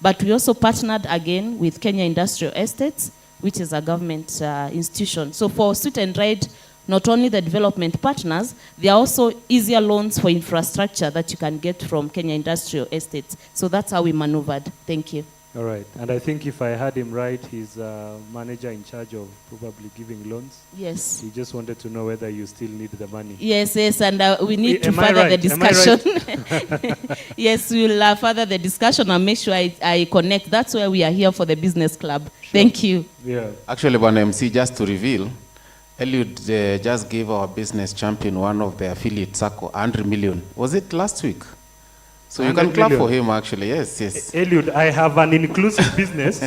but we also partnered again with Kenya Industrial Estates, which is a government institution. So for Sweet and Ride, not only the development partners, there are also easier loans for infrastructure that you can get from Kenya Industrial Estates. So that's how we maneuvered. Thank you. All right. And I think if I heard him right, he's a manager in charge of probably giving loans. Yes. He just wanted to know whether you still need the money. Yes, and we need to further the discussion. Yes, we'll further the discussion and make sure I connect. That's why we are here for the business club. Sure. Thank you. Yeah. Actually, one MC, just to reveal, Eliud just gave our business champion, one of the affiliate SACCO, 100 million. Was it last week? So you can clap for him, actually. Yes, yes. Eliud, I have an inclusive business.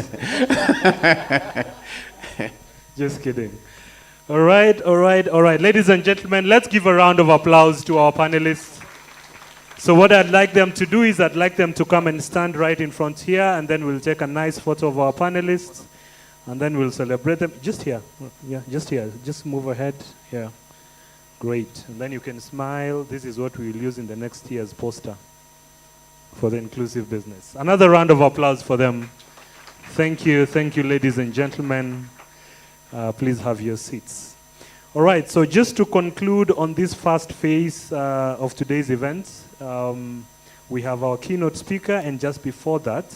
Just kidding. All right. Ladies and gentlemen, let's give a round of applause to our panelists. So what I'd like them to do is I'd like them to come and stand right in front here, and then we'll take a nice photo of our panelists, and then we'll celebrate them. Just here. Yeah, just here. Just move ahead. Yeah. Great. And then you can smile. This is what we'll use in the next year's poster for the inclusive business. Another round of applause for them. Thank you, ladies and gentlemen. Please have your seats. All right, so just to conclude on this first phase of today's event, we have our keynote speaker, and just before that,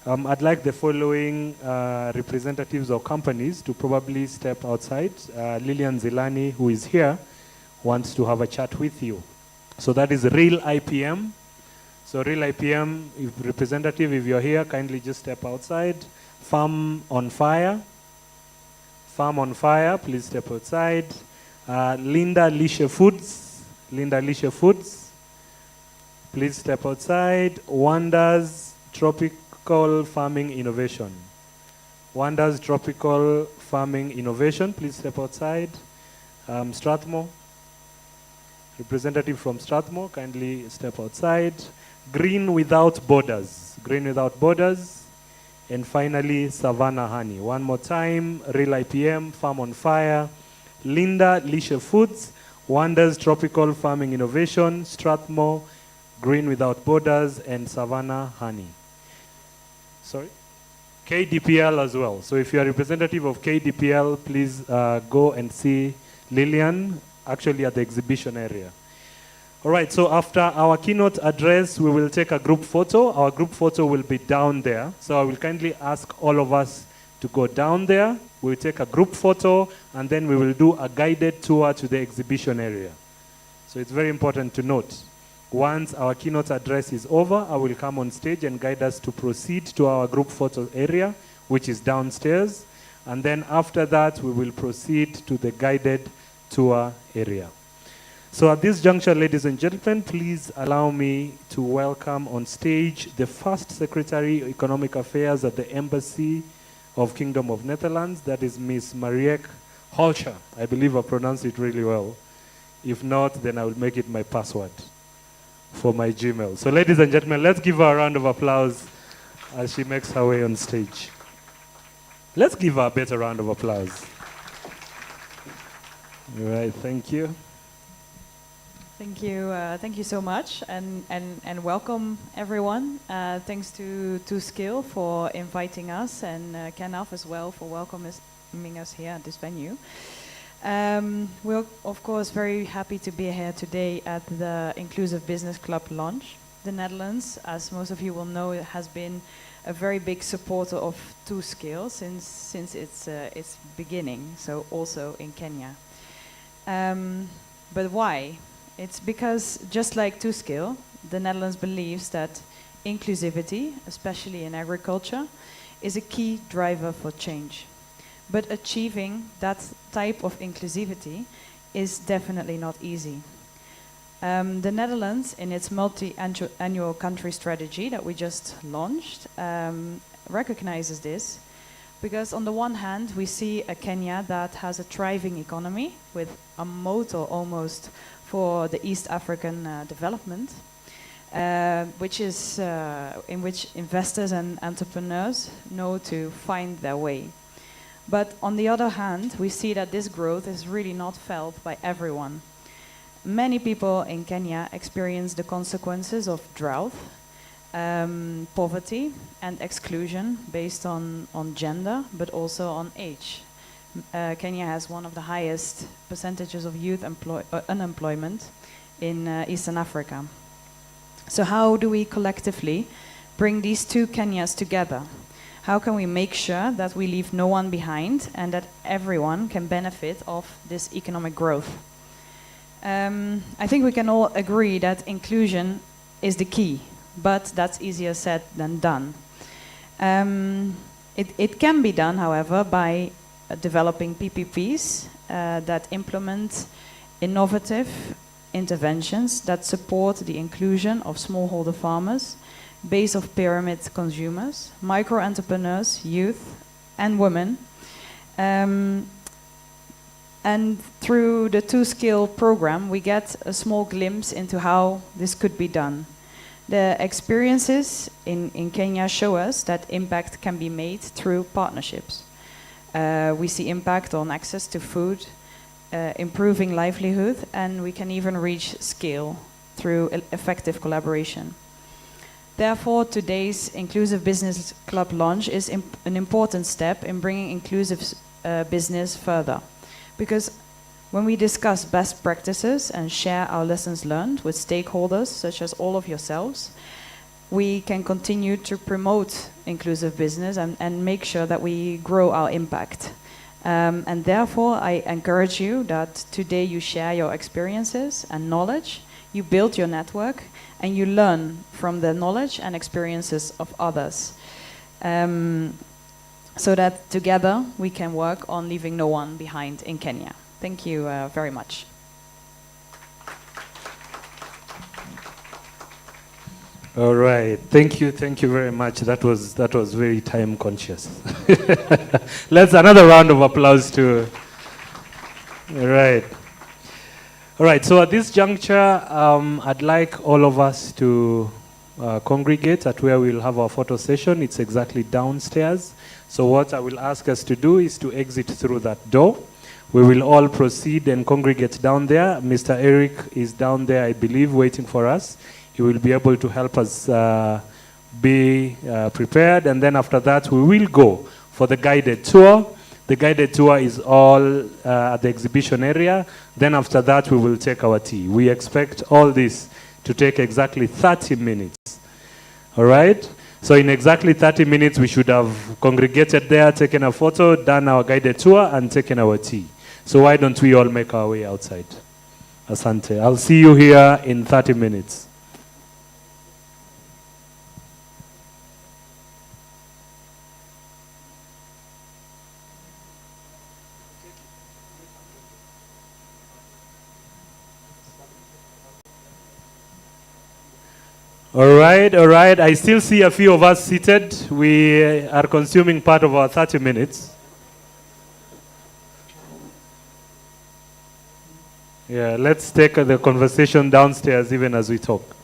I'd like the following representatives of companies to probably step outside. Lillian Zilani, who is here, wants to have a chat with you. So that is Real IPM. So Real IPM, representative, if you're here, kindly just step outside. Farm on Fire, please step outside. Linda Lishe Foods, please step outside. Wonders Tropical Farming Innovation, please step outside. Strathmore, representative from Strathmore, kindly step outside. Green Without Borders. And finally, Savannah Honey. One more time, Real IPM, Farm on Fire, Linda Lishe Foods, Wonders Tropical Farming Innovation, Strathmore, Green Without Borders, and Savannah Honey. Sorry? KDPL as well. So if you are a representative of KDPL, please go and see Lillian, actually at the exhibition area. All right, so after our keynote address, we will take a group photo. Our group photo will be down there. So I will kindly ask all of us to go down there. We'll take a group photo, and then we will do a guided tour to the exhibition area. So it's very important to note. Once our keynote address is over, I will come on stage and guide us to proceed to our group photo area, which is downstairs. And then after that, we will proceed to the guided tour area. So at this juncture, ladies and gentlemen, please allow me to welcome on stage the first Secretary of Economic Affairs at the Embassy of Kingdom of Netherlands. That is Ms. Marieke Holscher. I believe I pronounced it really well. If not, then I will make it my password for my Gmail. So ladies and gentlemen, let's give her a round of applause as she makes her way on stage. Let's give her a better round of applause. All right, thank you. Thank you so much, and welcome everyone. Thanks to Skill for inviting us, and Kenaf as well for welcoming us here at this venue. We're of course very happy to be here today at the Inclusive Business Club launch. The Netherlands, as most of you will know, has been a very big supporter of Skill since its beginning. So also in Kenya. But why? It's because, just like Skill, the Netherlands believes that inclusivity, especially in agriculture, is a key driver for change. But achieving that type of inclusivity is definitely not easy. The Netherlands, in its multi-annual country strategy that we just launched, recognizes this, because on the one hand, we see a Kenya that has a thriving economy with a motor almost for the East African development, which is in which investors and entrepreneurs know to find their way. But on the other hand, we see that this growth is really not felt by everyone. Many people in Kenya experience the consequences of drought, poverty and exclusion based on gender, but also on age. Kenya has one of the highest percentages of youth unemployment in Eastern Africa. So how do we collectively bring these two Kenyas together? How can we make sure that we leave no one behind and that everyone can benefit of this economic growth? I think we can all agree that inclusion is the key, but that's easier said than done. It can be done, however, by developing PPPs that implement innovative interventions that support the inclusion of smallholder farmers, base of pyramid consumers, micro-entrepreneurs, youth, and women. And through the two-skill program, we get a small glimpse into how this could be done. The experiences in Kenya show us that impact can be made through partnerships. We see impact on access to food, improving livelihood, and we can even reach scale through effective collaboration. Therefore, today's Inclusive Business Club launch is an important step in bringing inclusive business further. Because when we discuss best practices and share our lessons learned with stakeholders, such as all of yourselves, we can continue to promote inclusive business and make sure that we grow our impact. And therefore, I encourage you that today you share your experiences and knowledge, you build your network, and you learn from the knowledge and experiences of others. So that together we can work on leaving no one behind in Kenya. Thank you very much. All right, thank you very much. That was very time conscious. Let's another round of applause to. All right. So at this juncture, I'd like all of us to congregate at where we'll have our photo session. It's exactly downstairs. So what I will ask us to do is to exit through that door. We will all proceed and congregate down there. Mr. Eric is down there, I believe, waiting for us. He will be able to help us be prepared. And then after that, we will go for the guided tour. The guided tour is all at the exhibition area. Then after that, we will take our tea. We expect all this to take exactly 30 minutes. All right? So in exactly 30 minutes, we should have congregated there, taken a photo, done our guided tour, and taken our tea. So why don't we all make our way outside? Asante. I'll see you here in 30 minutes. All right. I still see a few of us seated. We are consuming part of our 30 minutes. Yeah, let's take the conversation downstairs even as we talk.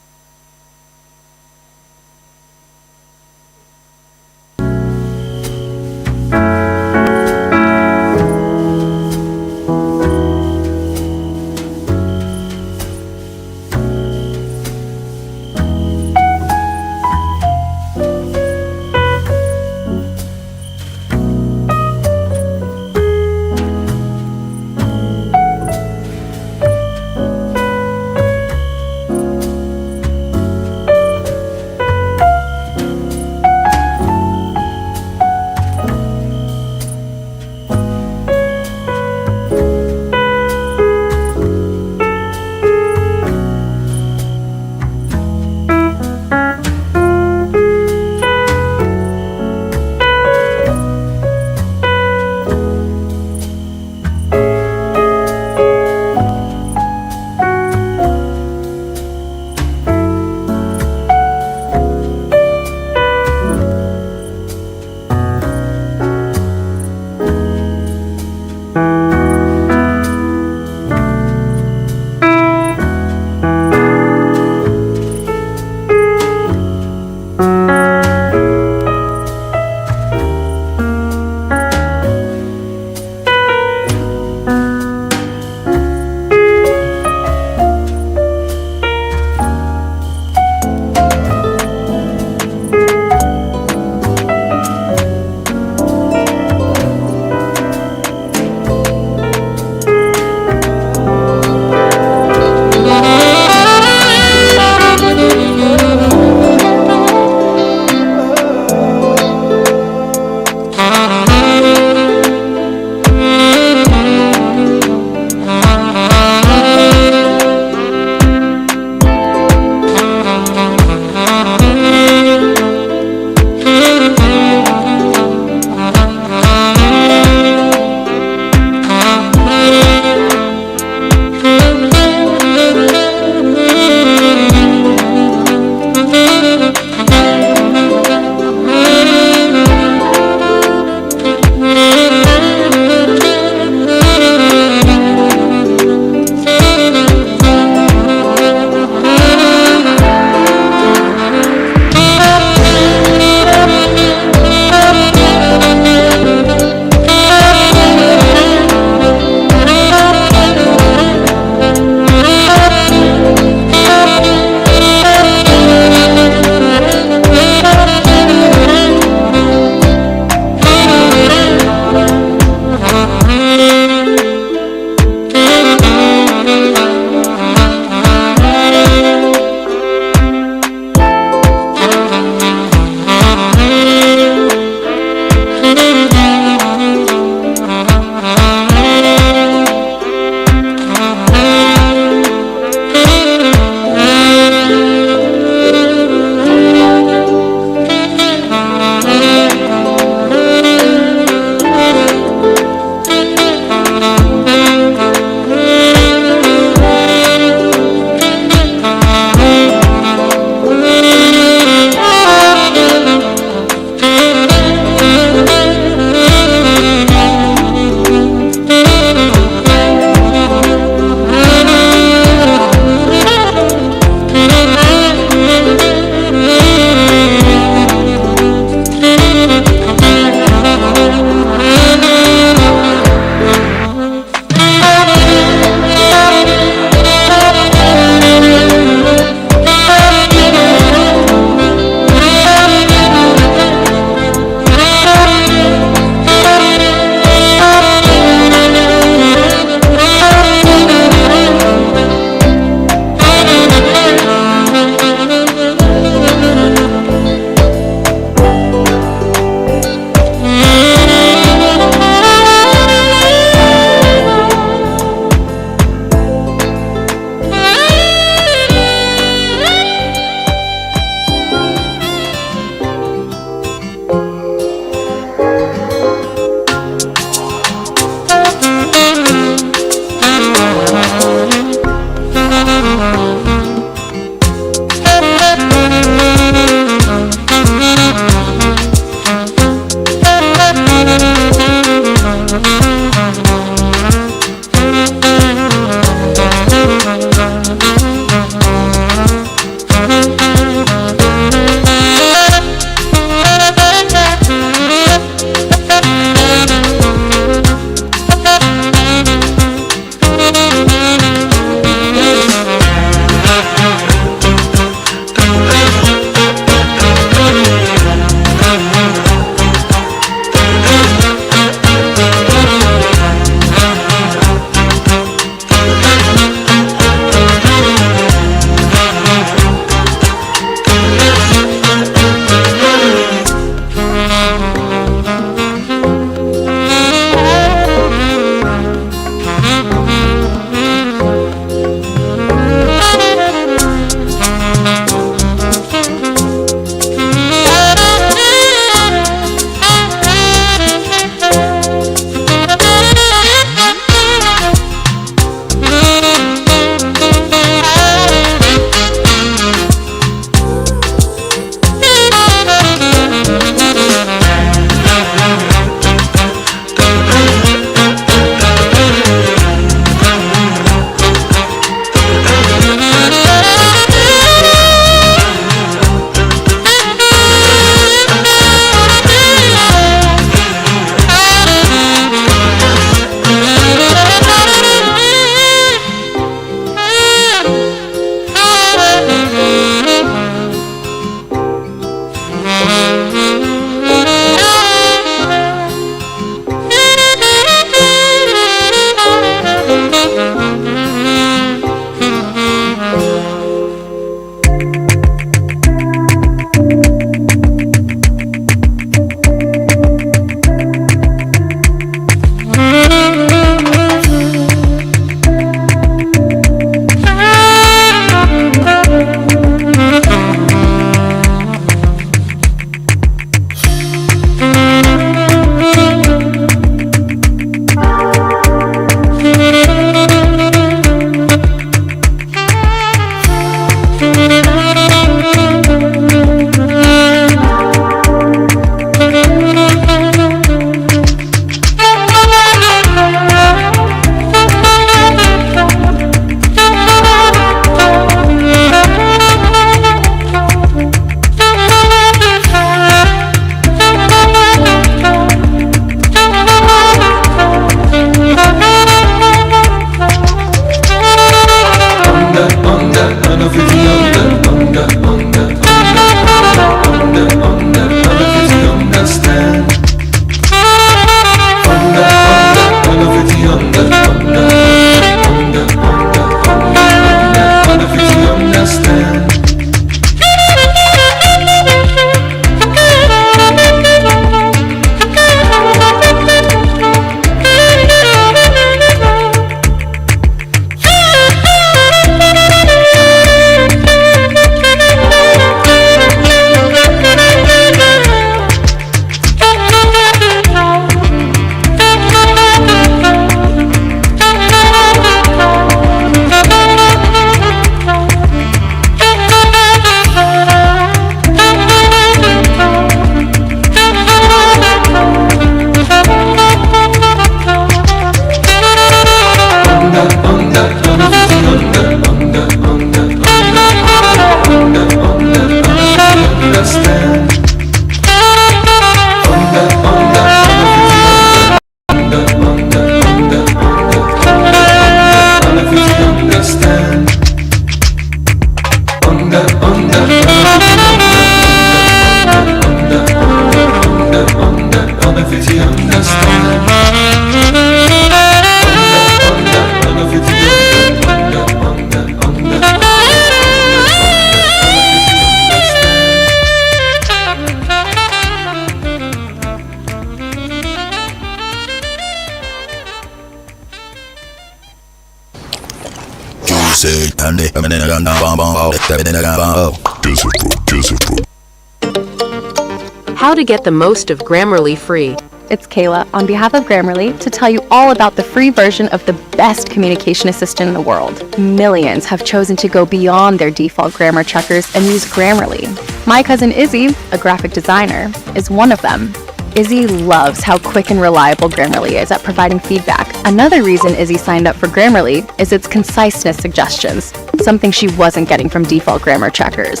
How to get the most of Grammarly free. It's Kayla on behalf of Grammarly to tell you all about the free version of the best communication assistant in the world. Millions have chosen to go beyond their default grammar checkers and use Grammarly. My cousin Izzy, a graphic designer, is one of them. Izzy loves how quick and reliable Grammarly is at providing feedback. Another reason Izzy signed up for Grammarly is its conciseness suggestions, something she wasn't getting from default grammar checkers.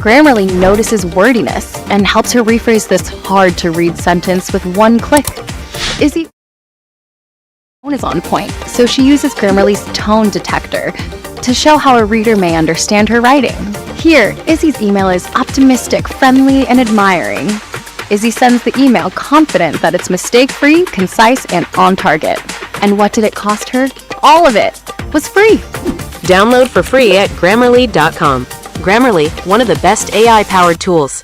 Grammarly notices wordiness and helps her rephrase this hard-to-read sentence with one click. Izzy's tone is on point, so she uses Grammarly's tone detector to show how a reader may understand her writing. Here, Izzy's email is optimistic, friendly, and admiring. Izzy sends the email confident that it's mistake-free, concise, and on target. And what did it cost her? All of it was free. Download for free at Grammarly.com. Grammarly, one of the best AI-powered tools.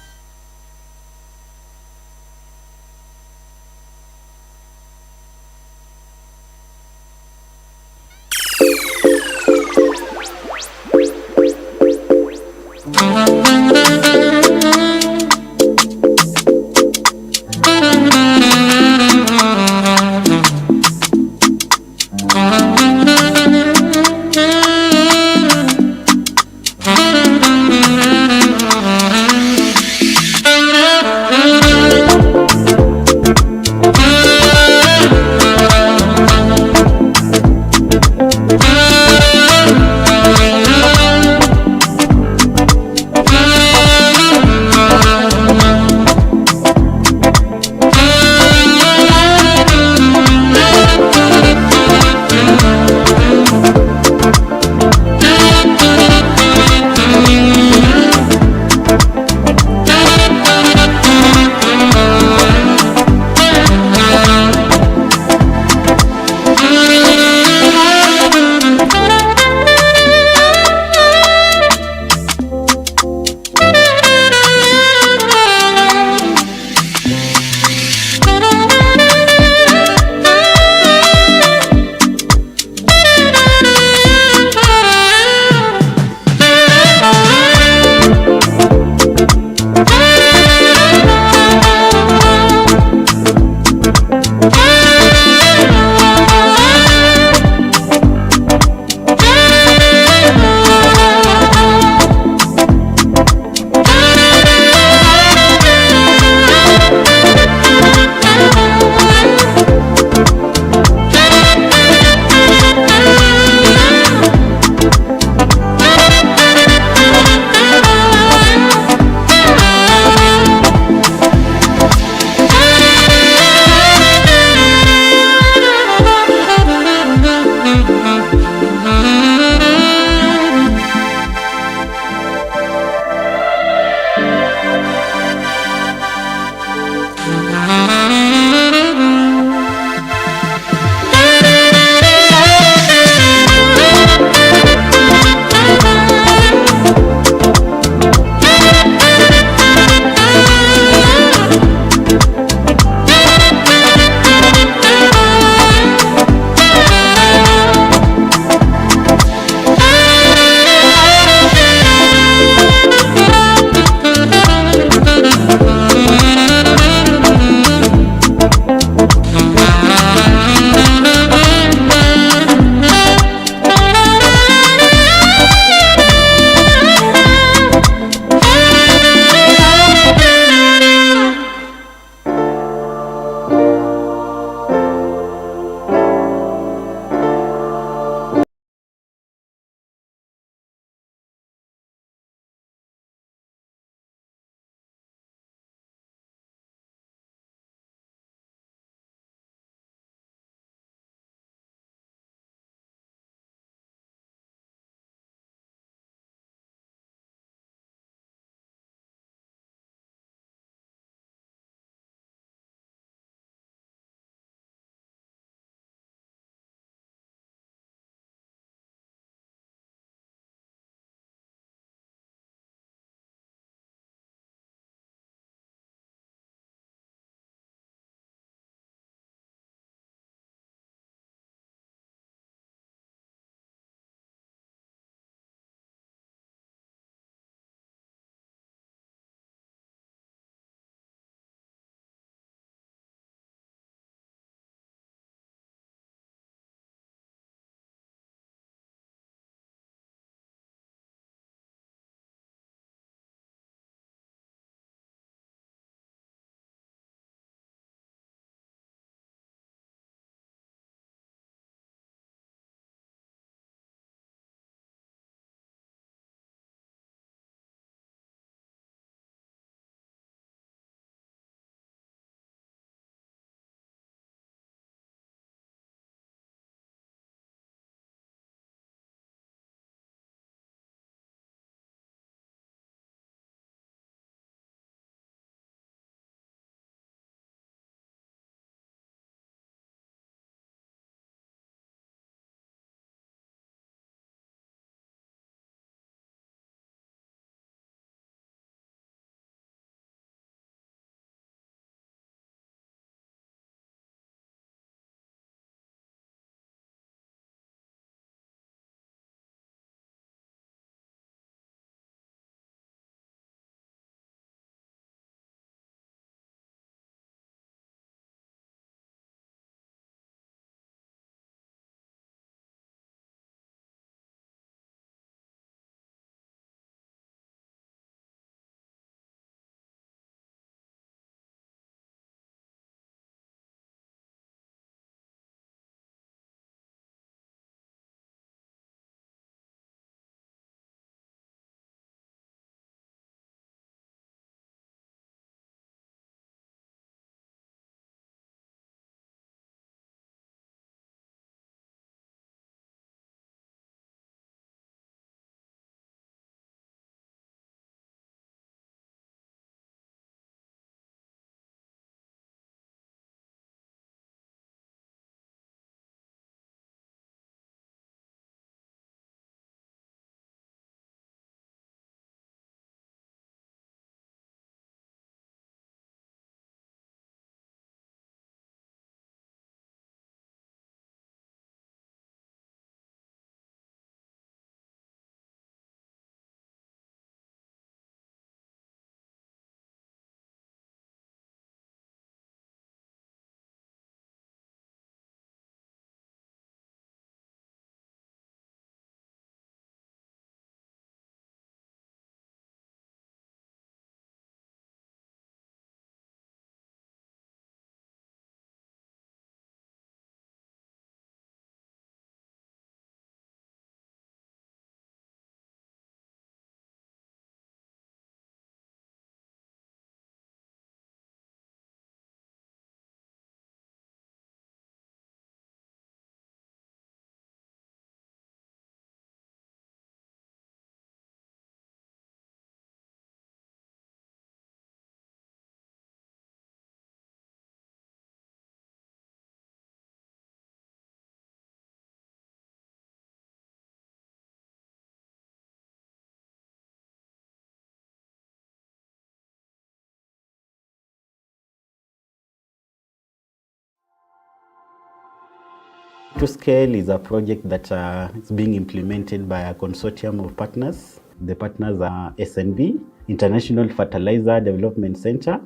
2Scale is a project that is being implemented by a consortium of partners. The partners are SNB, International Fertilizer Development Center,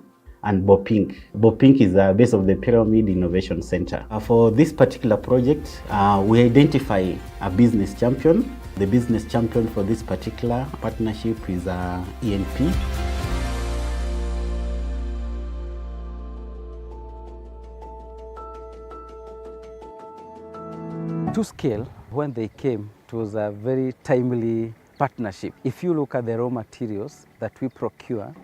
and BOPINC. BOPINC is a base of the Pyramid Innovation Center. For this particular project, we identify a business champion. The business champion for this particular partnership is ENP. 2Scale, when they came, it was a very timely partnership. If you look at the raw materials that we procure,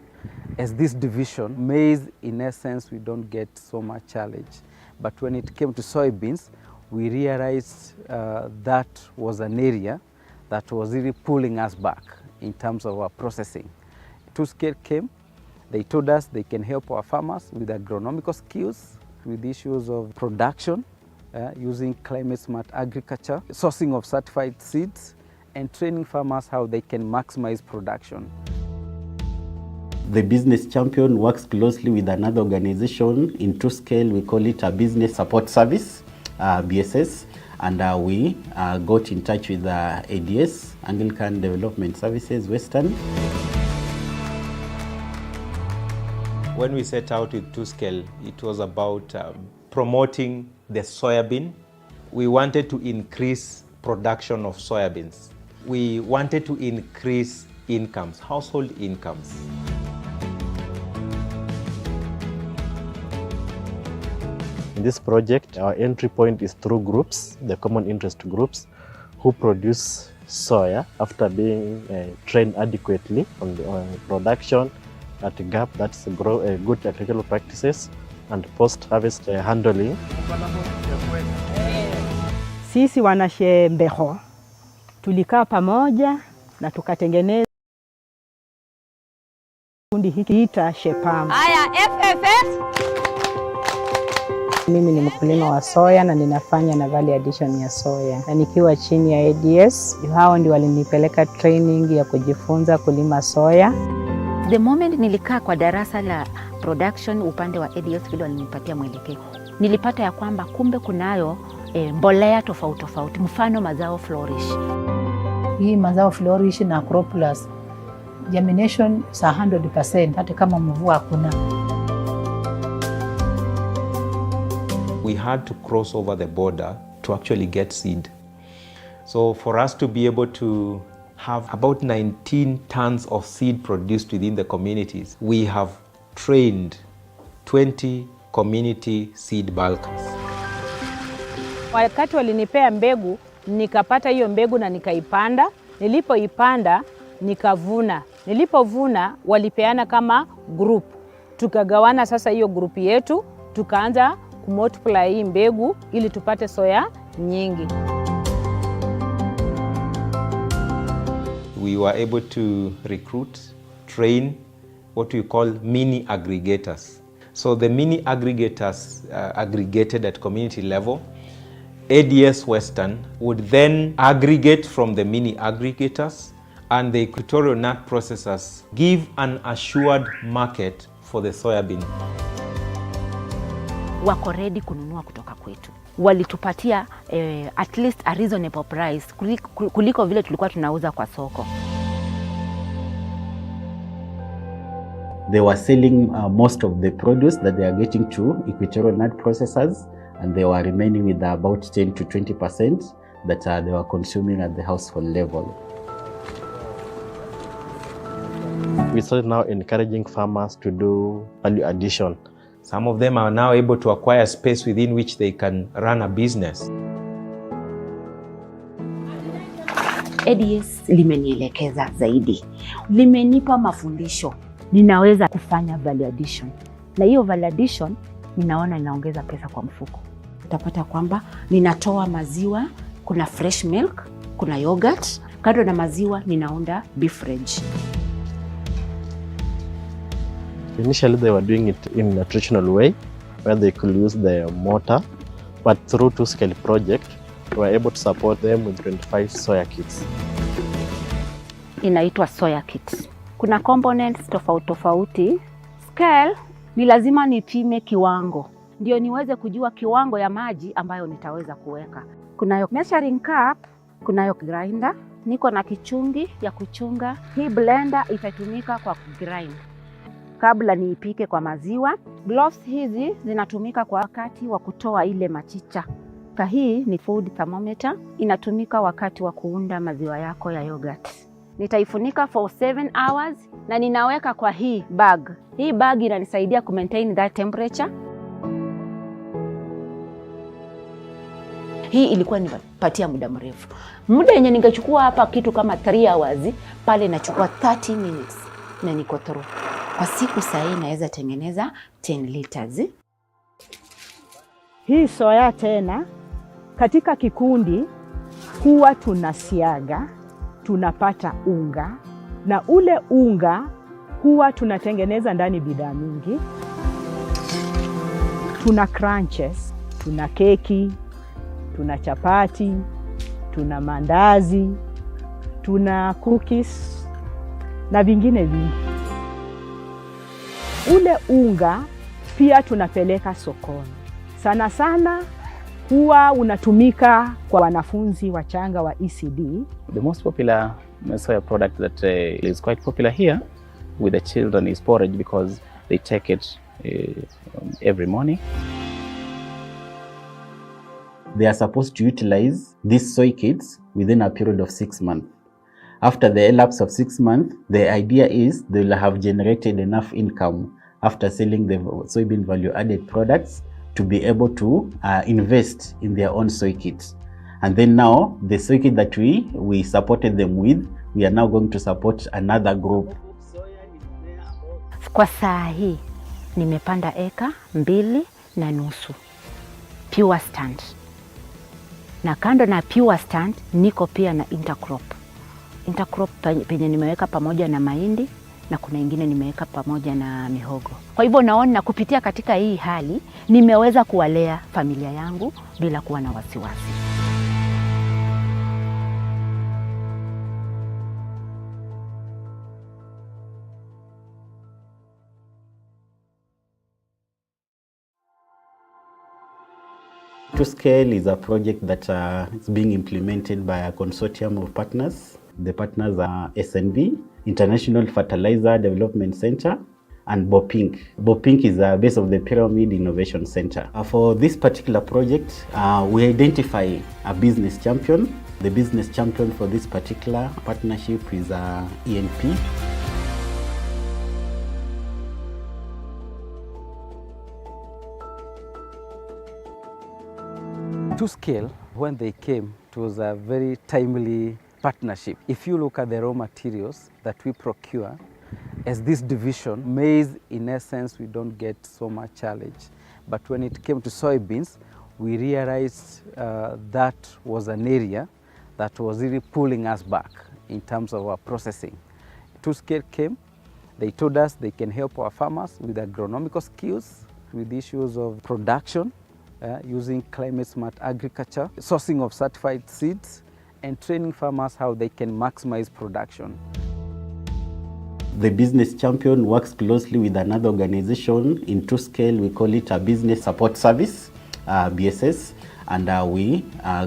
as this division, maize, in essence, we don't get so much challenge. But when it came to soybeans, we realized that was an area that was really pulling us back in terms of our processing. 2Scale came, they told us they can help our farmers with agronomical skills, with issues of production, using climate smart agriculture, sourcing of certified seeds, and training farmers how they can maximize production. The business champion works closely with another organization. In 2Scale, we call it a business support service, BSS, and we got in touch with ADS, Anglican Development Services, Western. When we set out with 2Scale, it was about promoting the soybean. We wanted to increase production of soybeans. We wanted to increase incomes, household incomes. In this project, our entry point is through groups, the common interest groups, who produce soya after being trained adequately on the production at GAP, that's good agricultural practices, and post-harvest handling. Sisi wanashembeho tulikaa pamoja na tukatengeneza kundi hiki ita Shepam. FFS. Mimi ni mkulima wa soya na ninafanya na value addition ya soya. Na nikiwa chini ya ADS, hao ndio walinipeleka training ya kujifunza kulima soya. The moment nilikaa kwa darasa la production upande wa ADS, vile walinipatia mwelekeo, nilipata ya kwamba kumbe kunayo mbolea tofauti tofauti, mfano mazao flourish. Hii mazao flourish na crop plus germination sa 100% hata kama mvua hakuna. We had to cross over the border to actually get seed. So for us to be able to have about 19 tons of seed produced within the communities, we have trained 20 community seed bulkers. Wakati walinipea mbegu, nikapata hiyo mbegu na nikaipanda. Nilipoipanda, nikavuna. Nilipovuna, walipeana kama group. Tukagawana sasa hiyo group yetu, tukaanza kumultiply hii mbegu ili tupate soya nyingi. We were able to recruit, train what we call mini aggregators. So the mini aggregators aggregated at community level. ADS Western would then aggregate from the mini aggregators, and the equatorial nut processors give an assured market for the soybean. Wako ready kununua kutoka kwetu. Walitupatia at least a reasonable price kuliko vile tulikuwa tunauza kwa soko. They were selling most of the produce that they are getting to equatorial nut processors, and they were remaining with about 10 to 20% that they were consuming at the household level. We started now encouraging farmers to do value addition. Some of them are now able to acquire space within which they can run a business. ADS limenielekeza zaidi, limenipa mafundisho, ninaweza kufanya value addition. Na hiyo value addition ninaona inaongeza pesa kwa mfuko. Utapata kwamba ninatoa maziwa, kuna fresh milk, kuna yogurt, kando na maziwa ninaunda beef rage. Initially they were doing it in a traditional way where they could use the mortar, but through 2Scale project we were able to support them with 25 soya kits. Inaitwa soya kits. Kuna components tofauti tofauti. Scale ni lazima nipime kiwango. ndio niweze kujua kiwango ya maji ambayo nitaweza kuweka. Kunayo measuring cup, kunayo grinder, niko na kichungi ya kuchunga. Hii blender itatumika kwa grind kabla niipike kwa maziwa. Gloves hizi zinatumika kwa wakati wa kutoa ile machicha. Hii ni food thermometer, inatumika wakati wa kuunda maziwa yako ya yogurt. Nitaifunika for 7 hours na ninaweka kwa hii bag. Hii bag inanisaidia ku maintain that temperature. Hii ilikuwa nipatia muda mrefu. Muda yenye ningechukua hapa kitu kama 3 hours, pale nachukua 30 minutes na niko through. Kwa siku saa naweza tengeneza 10 liters. Hii soya tena katika kikundi huwa tunasiaga, tunapata unga, na ule unga huwa tunatengeneza ndani bidhaa mingi. Tuna crunches, tuna keki, tuna chapati, tuna mandazi, tuna cookies na vingine vingi. Ule unga pia tunapeleka sokoni. Sana sana huwa unatumika kwa wanafunzi wachanga wa ECD. The most popular soya product that is quite popular here with the children is porridge, because they take it every morning. They are supposed to utilize these soy kits within a period of 6 months. After the elapse of 6 months, the idea is they will have generated enough income after selling the soybean value-added products to be able to invest in their own soy kits. And then now, the soy kit that we supported them with, we are now going to support another group. Kwa saa hii, nimepanda eka 2.5 pure stand. Na kando na pure stand, niko pia na intercrop. Intercrop penye nimeweka pamoja na mahindi, na kuna ingine nimeweka pamoja na mihogo. Kwa hivyo naona kupitia katika hii hali, nimeweza kuwalea familia yangu bila kuwa na wasiwasi. ToScale is a project that is being implemented by a consortium of partners. The partners are SNB, International Fertilizer Development Center, and BOPINC. BOPINC is the base of the Pyramid Innovation Center. For this particular project, we identify a business champion. The business champion for this particular partnership is ENP. ToScale, when they came, it was a very timely partnership. If you look at the raw materials that we procure, as this division, maize, in essence, we don't get so much challenge. But when it came to soybeans, we realized that was an area that was really pulling us back in terms of our processing. ToScale came, they told us they can help our farmers with agronomical skills, with issues of production, using climate-smart agriculture, sourcing of certified seeds, and training farmers how they can maximize production. The business champion works closely with another organization. In ToScale, we call it a business support service, BSS, and we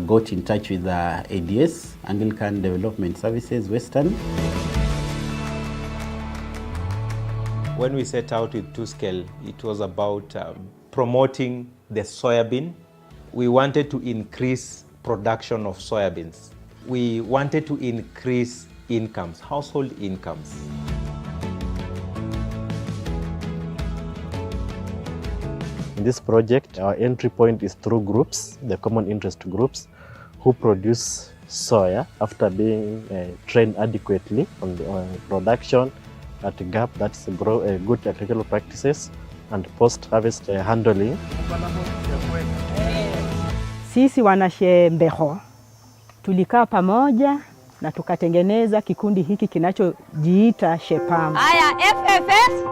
got in touch with ADS, Anglican Development Services, Western. When we set out with ToScale, it was about promoting the soybean. We wanted to increase production of soybeans. We wanted to increase incomes, household incomes. In this project, our entry point is through groups, the common interest groups, who produce soya after being trained adequately on the production at GAP, that's good agricultural practices, and post-harvest handling. Sisi wanashembeho tulikaa pamoja na tukatengeneza kikundi hiki kinachojiita Shepam. FFS.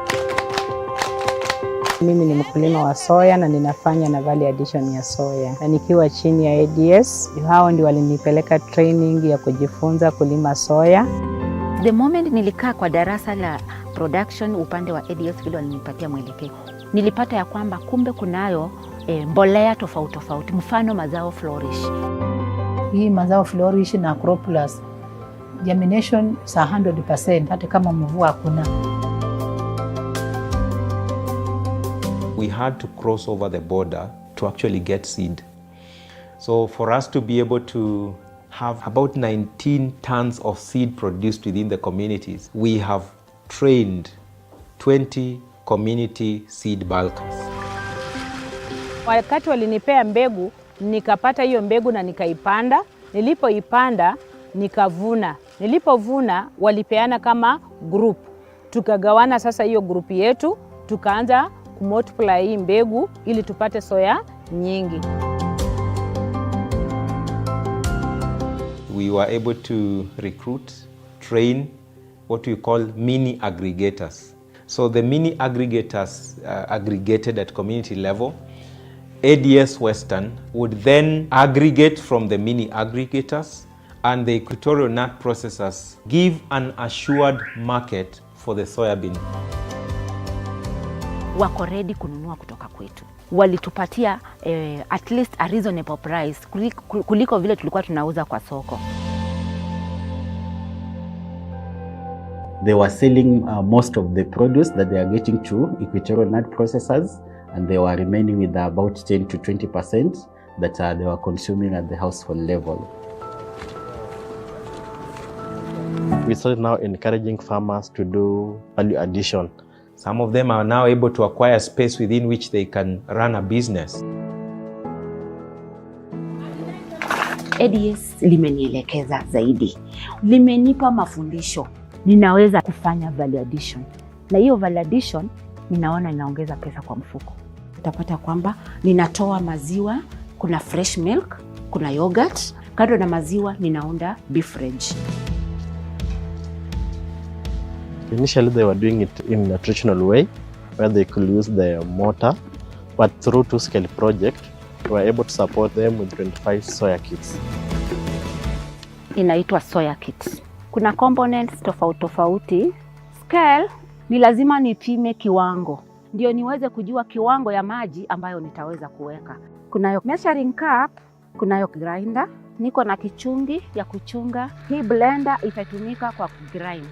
Mimi ni mkulima wa soya na ninafanya na value addition ya soya. Na nikiwa chini ya ADS, hao ndio walinipeleka training ya kujifunza kulima soya. The moment nilikaa kwa darasa la production upande wa ADS, vile walinipatia mwelekeo, nilipata ya kwamba kumbe kunayo mbolea tofauti tofauti, mfano mazao flourish. Hii mazao flourish na crop plus germination sa 100% hata kama mvua hakuna. We had to cross over the border to actually get seed. So for us to be able to have about 19 tons of seed produced within the communities, we have trained 20 community seed bulkers. Wakati walinipea mbegu, nikapata hiyo mbegu na nikaipanda. Nilipoipanda, nikavuna. Nilipovuna, walipeana kama group. Tukagawana sasa hiyo group yetu, tukaanza kumultiply hii mbegu ili tupate soya nyingi. We were able to recruit, train what we call mini aggregators. So the mini aggregators aggregated at community level. ADS Western would then aggregate from the mini aggregators, and the equatorial nut processors give an assured market for the soybean. Wako ready kununua kutoka kwetu. Walitupatia at least a reasonable price kuliko vile tulikuwa tunauza kwa soko. They were selling most of the produce that they are getting to equatorial nut processors, and they were remaining with about 10 to 20% that they were consuming at the household level. We started now encouraging farmers to do value addition. Some of them are now able to acquire space within which they can run a business. ADS limenielekeza zaidi, limenipa mafundisho, ninaweza kufanya value addition, na hiyo value addition ninaona inaongeza pesa kwa mfuko. Utapata kwamba ninatoa maziwa, kuna fresh milk, kuna yogurt, kando na maziwa ninaunda beef range. Initially they were doing it in a traditional way where they could use the mortar, but through two-scale project we were able to support them with 25 soya kits. Inaitwa soya kits. Kuna components tofauti tofauti. Scale ni lazima nipime kiwango ndio niweze kujua kiwango ya maji ambayo nitaweza kuweka. Kunayo measuring cup, kunayo grinder, niko na kichungi ya kuchunga. Hii blender itatumika kwa grind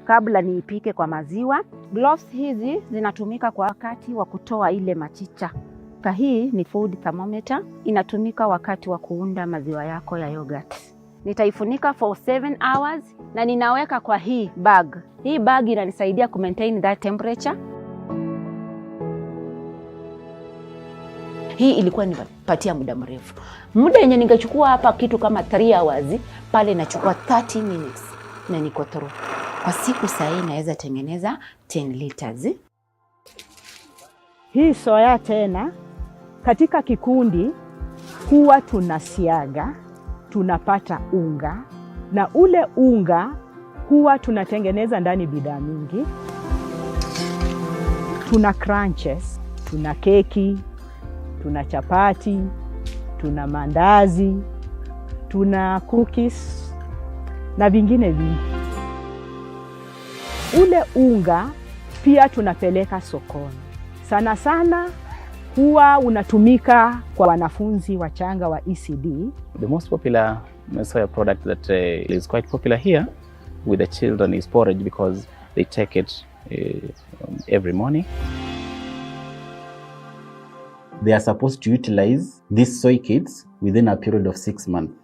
kabla niipike kwa maziwa. Gloves hizi zinatumika kwa wakati wa kutoa ile machicha. Hii ni food thermometer, inatumika wakati wa kuunda maziwa yako ya yogurt. Nitaifunika for 7 hours na ninaweka kwa hii bag. Hii bag inanisaidia ku maintain that temperature. Hii ilikuwa nipatia muda mrefu. Muda yenye ningechukua hapa kitu kama 3 hours, pale nachukua 30 minutes na niko through. Kwa siku saa naweza tengeneza 10 liters. Hii soya tena katika kikundi huwa tunasiaga, tunapata unga, na ule unga huwa tunatengeneza ndani bidhaa mingi. Tuna crunches, tuna keki, tuna chapati, tuna mandazi, tuna cookies na vingine vingi. Ule unga pia tunapeleka sokoni. Sana sana huwa unatumika kwa wanafunzi wachanga wa ECD. The most popular soya product that is quite popular here with the children is porridge, because they take it every morning. They are supposed to utilize these soy kits within a period of 6 months.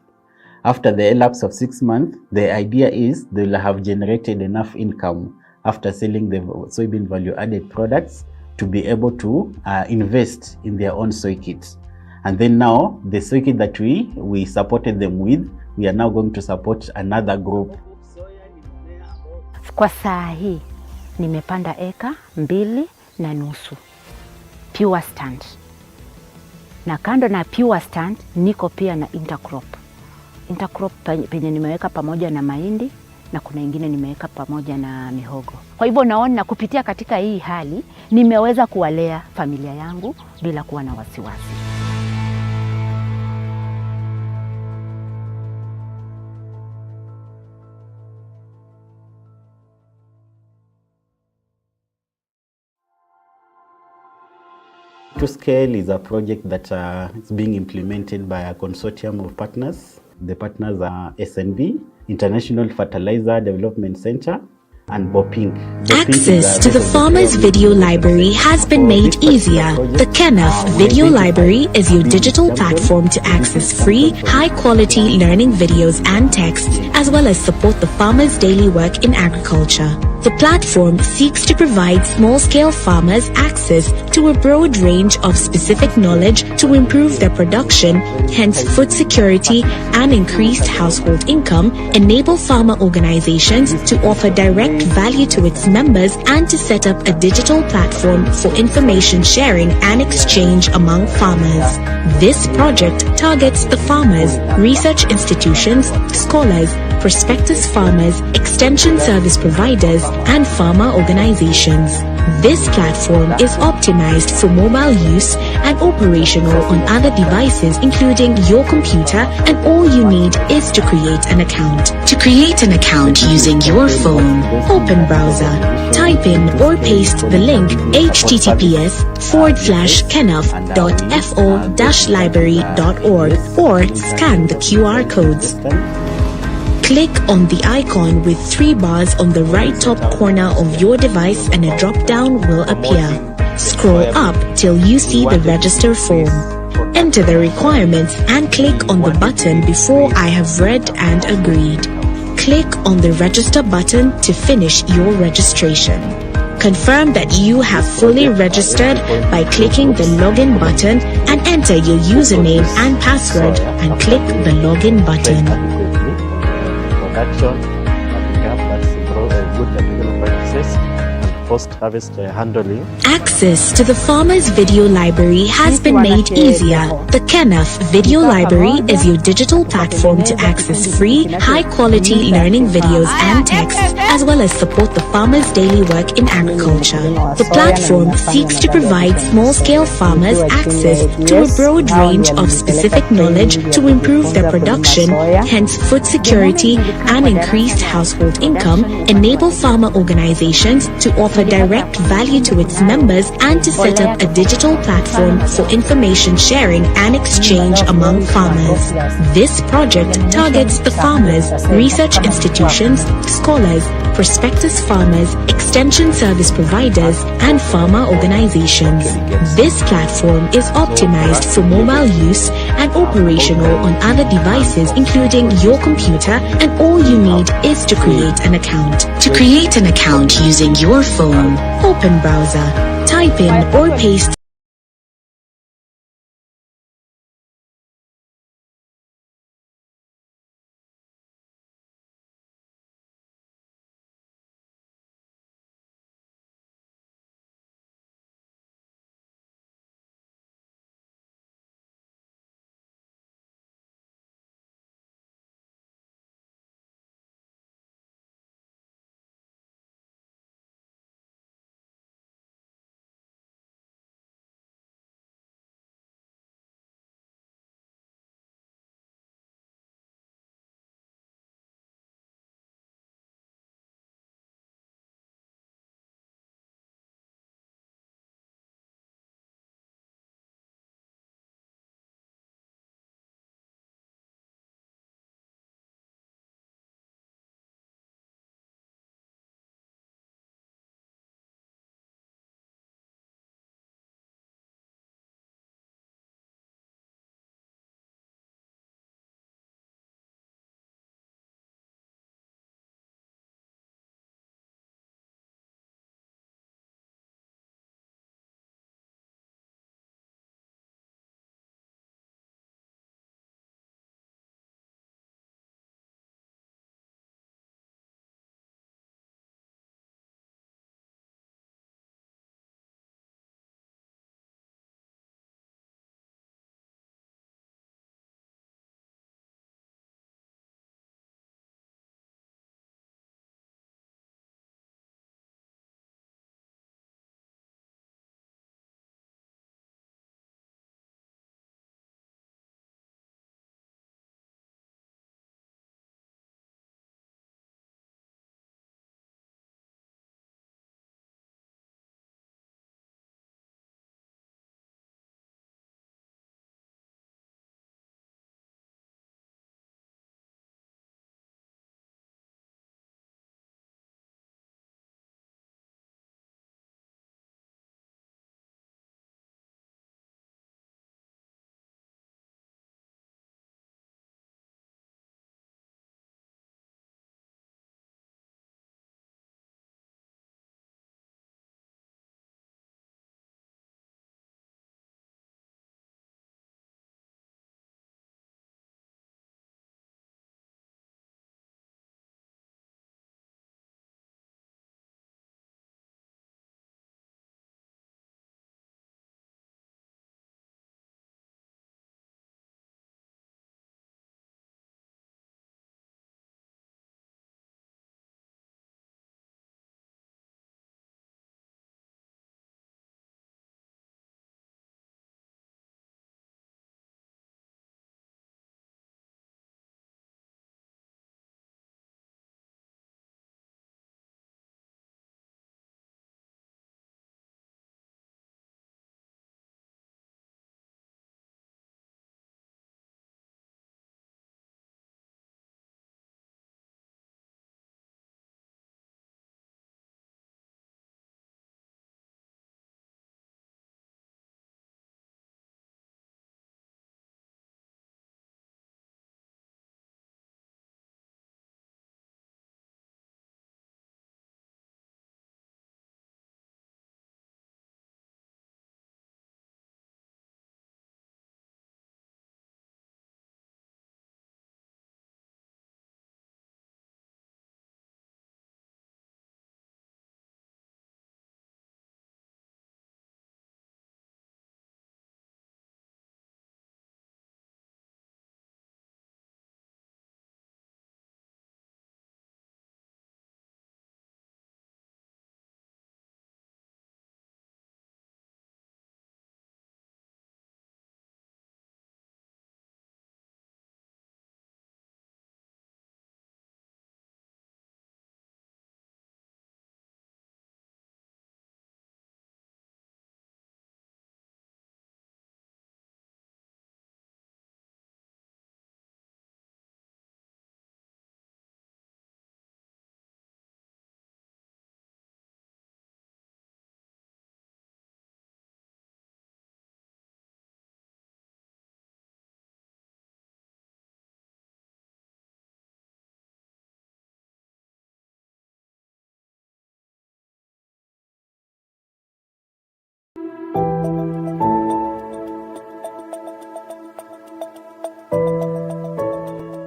After the elapse of 6 months, the idea is they will have generated enough income after selling the soybean value-added products to be able to invest in their own soy kits. And then now, the soy kit that we supported them with, we are now going to support another group. Kwa saa hii, nimepanda 2.5 pure stand. Na kando na pure stand, niko pia na intercrop. Intercrop penye nimeweka pamoja na mahindi, na kuna ingine nimeweka pamoja na mihogo. Kwa hivyo naona kupitia katika hii hali, nimeweza kuwalea familia yangu bila kuwa na wasiwasi. To Scale is a project that is being implemented by a consortium of partners. The partners are SNB, International Fertilizer Development Center, and Bopink. Access to the Farmer's Video Library has been made easier. The Kenaf Video Library is your digital platform to access free, high-quality learning videos and texts, as well as support the farmers' daily work in agriculture. The platform seeks to provide small-scale farmers access to a broad range of specific knowledge to improve their production, hence food security and increased household income, enable farmer organizations to offer direct value to its members, and to set up a digital platform for information sharing and exchange among farmers. This project targets the farmers, research institutions, scholars, prospectus farmers, extension service providers, and farmer organizations. This platform is optimized for mobile use and operational on other devices including your computer, and all you need is to create an account. To create an account using your phone, open browser, type in or paste the link https://kenaf.fo-library.org or scan the QR codes. Click on the icon with 3 bars on the right top corner of your device and a drop-down will appear. Scroll up till you see the register form. Enter the requirements and click on the button before I have read and agreed. Click on the register button to finish your registration. Confirm that you have fully registered by clicking the login button and enter your username and password and click the login button. Production, that's good technical practices, and post-harvest handling. Access to the Farmer's Video Library has been made easier. The Kenaf Video Library is your digital platform to access free, high-quality learning videos and texts, as well as support the farmers' daily work in agriculture. The platform seeks to provide small-scale farmers access to a broad range of specific knowledge to improve their production, hence food security and increased household income, enable farmer organizations to offer direct value to its members, and to set up a digital platform for information sharing and exchange among farmers. This project targets the farmers, research institutions, scholars, prospectus farmers, extension service providers, and farmer organizations. This platform is optimized for mobile use and operational on other devices including your computer, and all you need is to create an account. To create an account using your phone, open browser, type in or paste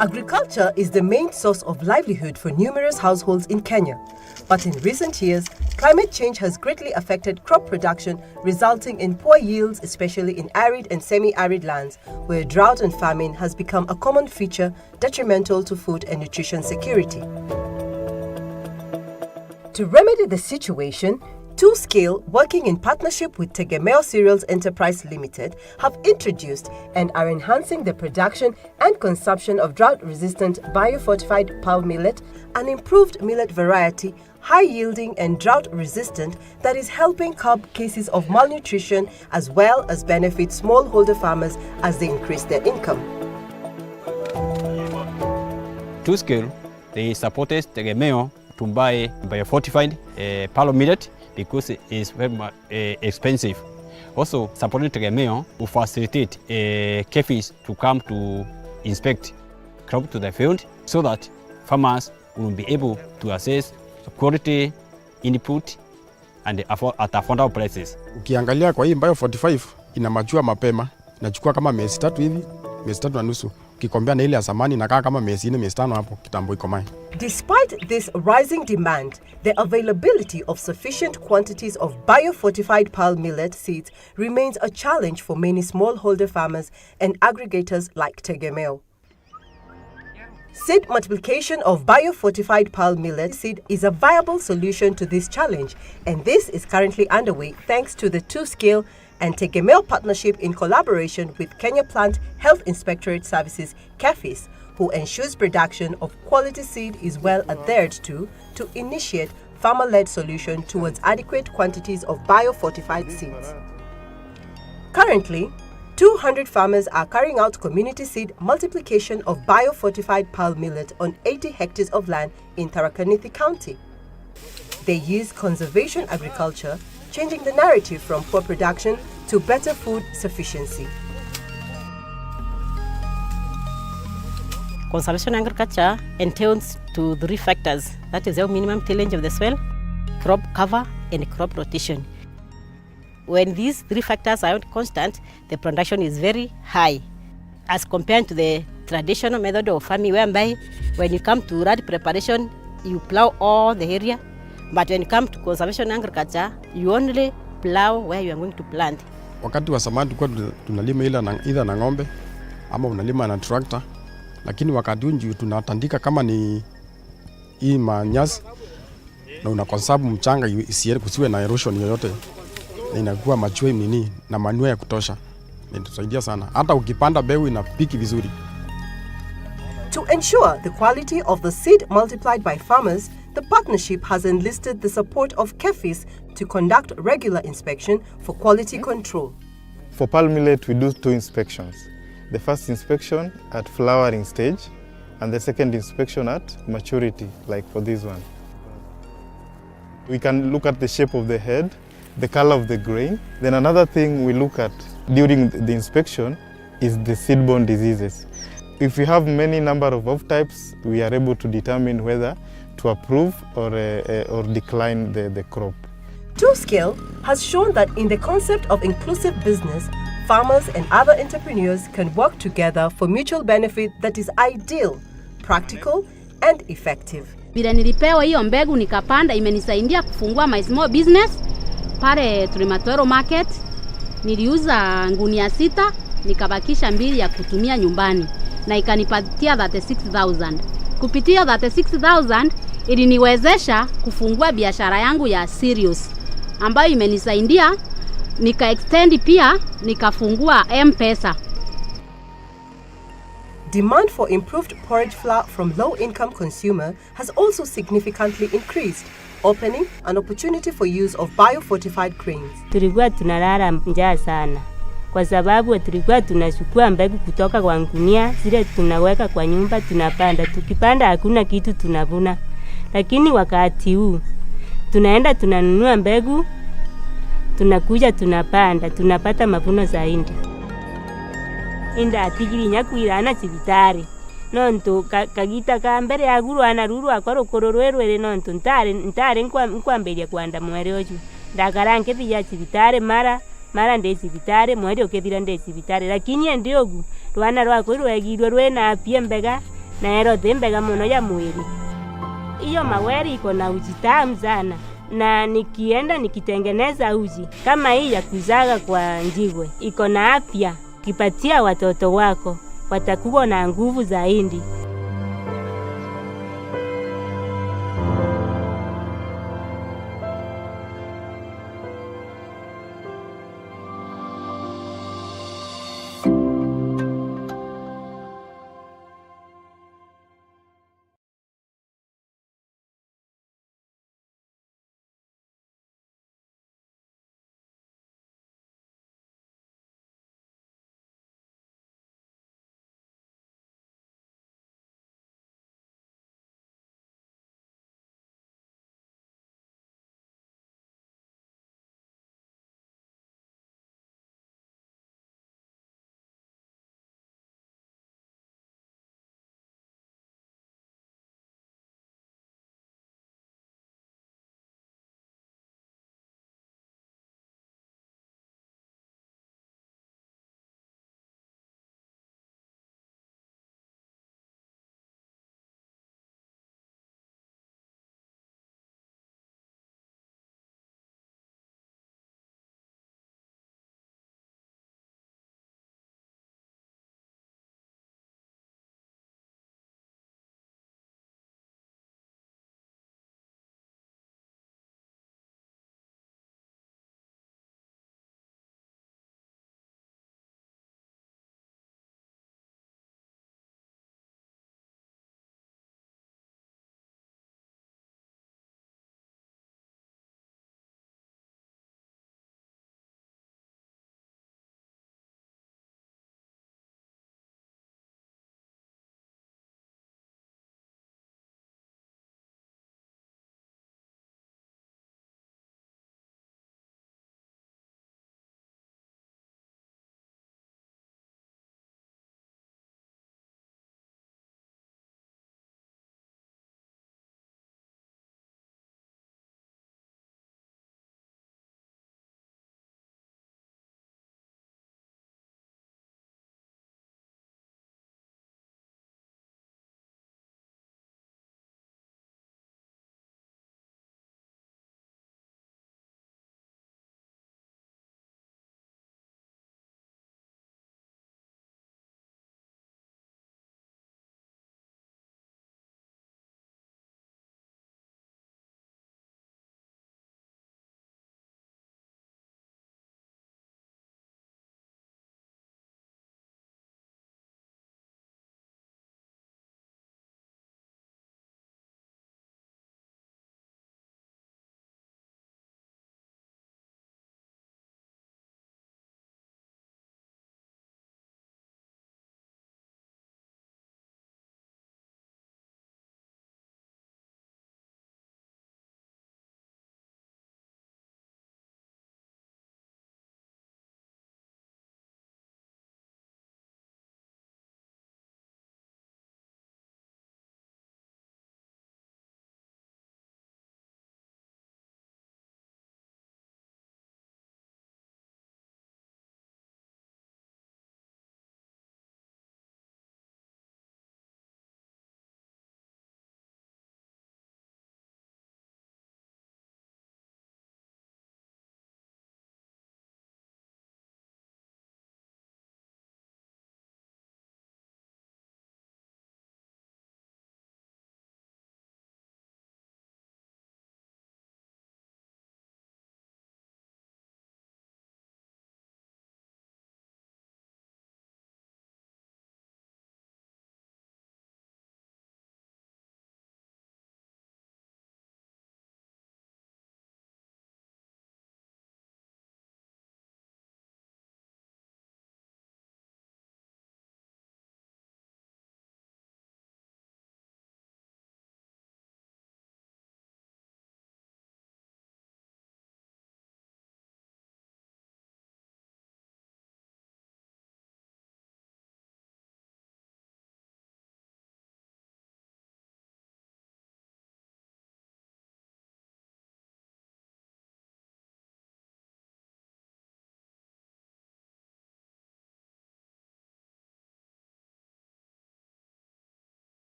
Agriculture is the main source of livelihood for numerous households in Kenya. But in recent years, climate change has greatly affected crop production, resulting in poor yields, especially in arid and semi-arid lands, where drought and famine has become a common feature, detrimental to food and nutrition security. To remedy the situation, TwoScale, working in partnership with Tegemeo Cereals Enterprise Limited, have introduced and are enhancing the production and consumption of drought-resistant biofortified pearl millet, an improved millet variety, high-yielding and drought-resistant that is helping curb cases of malnutrition as well as benefit smallholder farmers as they increase their income. TwoScale, they supported Tegemeo to buy biofortified pearl millet because it is very expensive. Also, supporting Tegemeo to facilitate KEFIs to come to inspect crop to the field so that farmers will be able to access quality input and at affordable prices. Ukiangalia kwa hii Bio45 inamachua mapema, inachukua kama miezi 3 hivi, miezi 3 na nusu. Ukikombea na ile ya zamani inakaa kama miezi 4, miezi 5 hapo kitambo iko mai. Despite this rising demand, the availability of sufficient quantities of biofortified pearl millet seeds remains a challenge for many smallholder farmers and aggregators like Tegemeo. Seed multiplication of biofortified pearl millet seed is a viable solution to this challenge, and this is currently underway thanks to the TwoScale and Tegemeo partnership in collaboration with Kenya Plant Health Inspectorate Services, KEFIS, who ensures production of quality seed is well adhered to initiate farmer-led solution towards adequate quantities of biofortified seeds. Currently, 200 farmers are carrying out community seed multiplication of biofortified pearl millet on 80 hectares of land in Tharaka Nithi County. They use conservation agriculture, changing the narrative from poor production to better food sufficiency. Conservation agriculture entails to 3 factors. That is the minimum tillage of the soil, crop cover, and crop rotation. When these 3 factors are constant, the production is very high as compared to the traditional method of farming, whereby when you come to road preparation, you plow all the area. But when you come to conservation agriculture, you only plow where you are going to plant. Wakati wa zamani tulikuwa tunalima either na ng'ombe ama unalima na tractor, lakini wakati huu tunatandika kama ni hii manyasi na unakonsabu mchanga isiende kusiwe na erosion yoyote. Inakuwa machue nini na manure ya kutosha. Inatusaidia sana. Hata ukipanda mbegu inapiki vizuri. To ensure the quality of the seed multiplied by farmers, the partnership has enlisted the support of KEFIS to conduct regular inspection for quality control. For pearl millet, we do 2 inspections. The first inspection at flowering stage and the second inspection at maturity, like for this one. We can look at the shape of the head, the color of the grain. Then another thing we look at during the inspection is the seed-borne diseases. If we have many number of off-types, we are able to determine whether to approve or decline the crop. TwoScale has shown that in the concept of inclusive business, farmers and other entrepreneurs can work together for mutual benefit that is ideal, practical and effective. Bila nilipewa hiyo mbegu nikapanda, imenisaidia kufungua my small business pale Trimatoro Market. Niliuza ngunia 6, nikabakisha 2 ya kutumia nyumbani na ikanipatia 36,000. Kupitia 36,000 iliniwezesha kufungua biashara yangu ya cereals ambayo imenisaidia nika extend pia nikafungua M-Pesa. Demand for improved porridge flour from low-income consumer has also significantly increased, opening an opportunity for use of biofortified grains. Tulikuwa tunalala njaa sana kwa sababu tulikuwa tunachukua mbegu kutoka kwa ngunia zile tunaweka kwa nyumba tunapanda. Tukipanda hakuna kitu tunavuna. Lakini wakati huu tunaenda tunanunua mbegu, tunakuja tunapanda, tunapata mavuno zaidi. Inda atigiri nyakwirana cibitari nonto kagita ka mbere aguru anaruru akoro kororwerwere nonto ntare nkwamberia kwanda mwere oju ndagaranke ya cibitari mara mara ndi sibitari mweri ukithira ndi sibitari lakini endi ogu rwana rwako rwegirwe rwena apia mbega na ero mbega muno ya mwili. Hiyo maweri iko na uji tamu sana, na nikienda nikitengeneza uji kama hii ya kuzaga kwa njigwe iko na afya, kipatia watoto wako watakuwa na nguvu zaidi.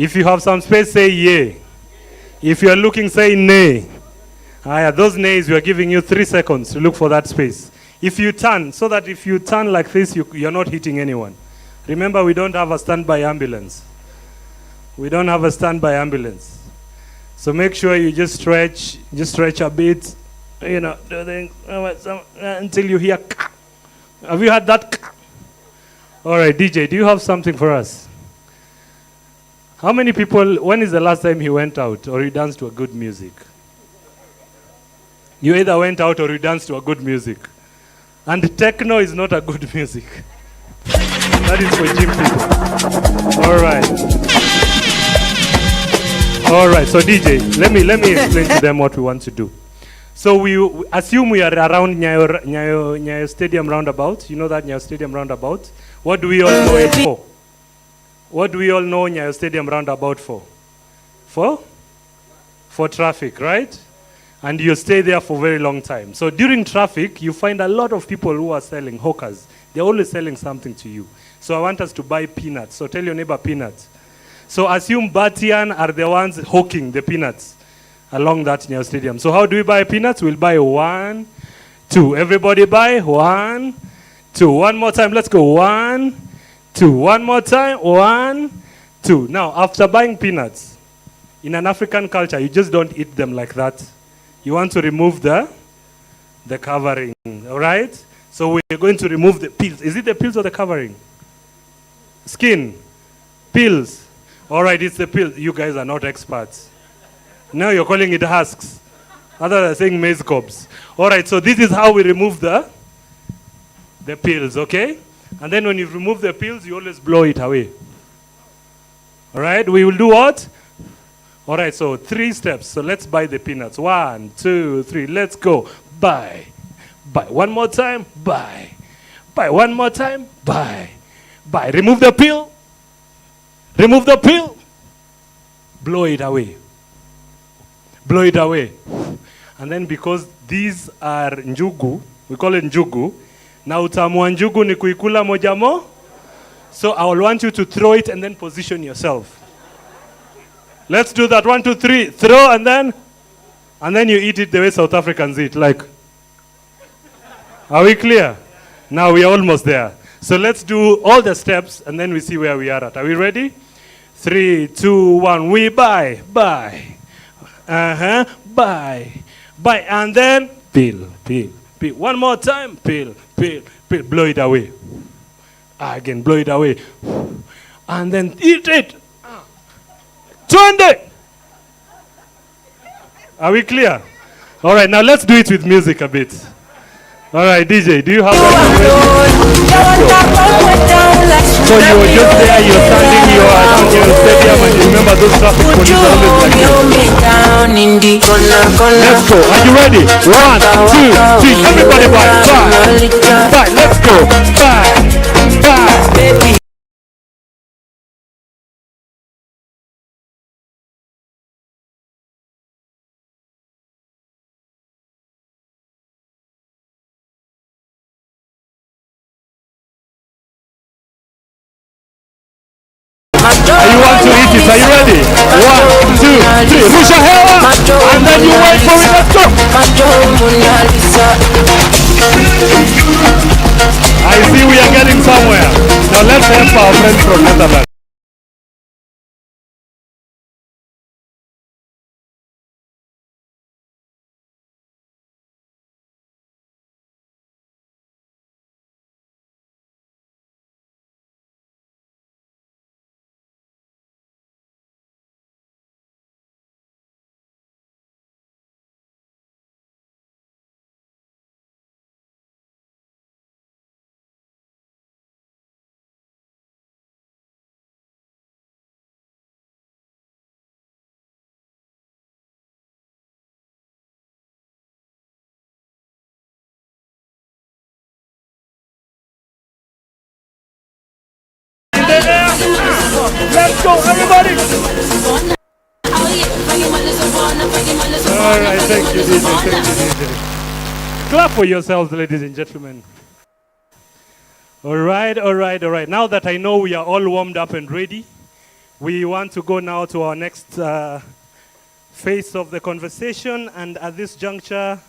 If you have some space, say yay. If you are looking, say nay. Those nays, we are giving you 3 seconds to look for that space. If you turn, so that if you turn like this, you're not hitting anyone. Remember, we don't have a standby ambulance. We don't have a standby ambulance. So make sure you just stretch a bit, do things until you hear. Have you heard that? All right, DJ, do you have something for us? How many people, when is the last time you went out or you danced to a good music? You either went out or you danced to a good music. And techno is not a good music. That is for gym people. All right, so DJ, let me explain to them what we want to do. So we assume we are around Nyayo Stadium roundabout. You know that Nyayo Stadium roundabout? What do we all know it for? What do we all know Nyayo Stadium roundabout for? For traffic, right? And you stay there for a very long time. So during traffic, you find a lot of people who are selling, hawkers. They're always selling something to you. So I want us to buy peanuts. So tell your neighbor peanuts. So assume Batian are the ones hawking the peanuts along that Nyayo Stadium. So how do we buy peanuts? We'll buy 1, 2. Everybody buy 1, 2. One more time. Let's go. 1, 2. One more time. 1, 2. Now, after buying peanuts, in an African culture, you just don't eat them like that. You want to remove the covering, all right? So we're going to remove the peels. Is it the peels or the covering? Skin, peels. All right, it's the peels. You guys are not experts. Now you're calling it husks. Others are saying maize cobs. All right, so this is how we remove the peels, okay? And then when you remove the peels, you always blow it away. All right, we will do what? All right, so 3 steps. So let's buy the peanuts. 1, 2, 3. Let's go. Buy. Buy. One more time. Buy. Buy. One more time. Buy. Buy. Remove the peel. Remove the peel. Blow it away. Blow it away. And then because these are njugu, we call it njugu. Na utamu wa njugu ni kuikula moja mo. So I will want you to throw it and then position yourself. Let's do that. 1, 2, 3. Throw and then you eat it the way South Africans eat. Like, are we clear? Now we are almost there. So let's do all the steps and then we see where we are at. Are we ready? 3, 2, 1. We buy. Buy. Buy. Buy. And then peel. One more time. Peel. Blow it away. Again, blow it away. And then eat it. 20. Are we clear? All right, now let's do it with music a bit. All right, DJ, do you have that? So you were just there, you're standing, you are around your stadium, and you remember those traffic police are always like this. Let's go. Are you ready? 1, 2, 3. Everybody back. Bye. Let's go. Bye. You want to eat it? Are you ready? 1, 2, 3. Rusha hewa, and then you wait for it. Let's go. I see we are getting somewhere. Now let's help our friends from Netherlands. Let's go, everybody! All right, thank you, DJ. Clap for yourselves, ladies and gentlemen. All right. Now that I know we are all warmed up and ready, We want to go now to our next phase of the conversation, and at this juncture,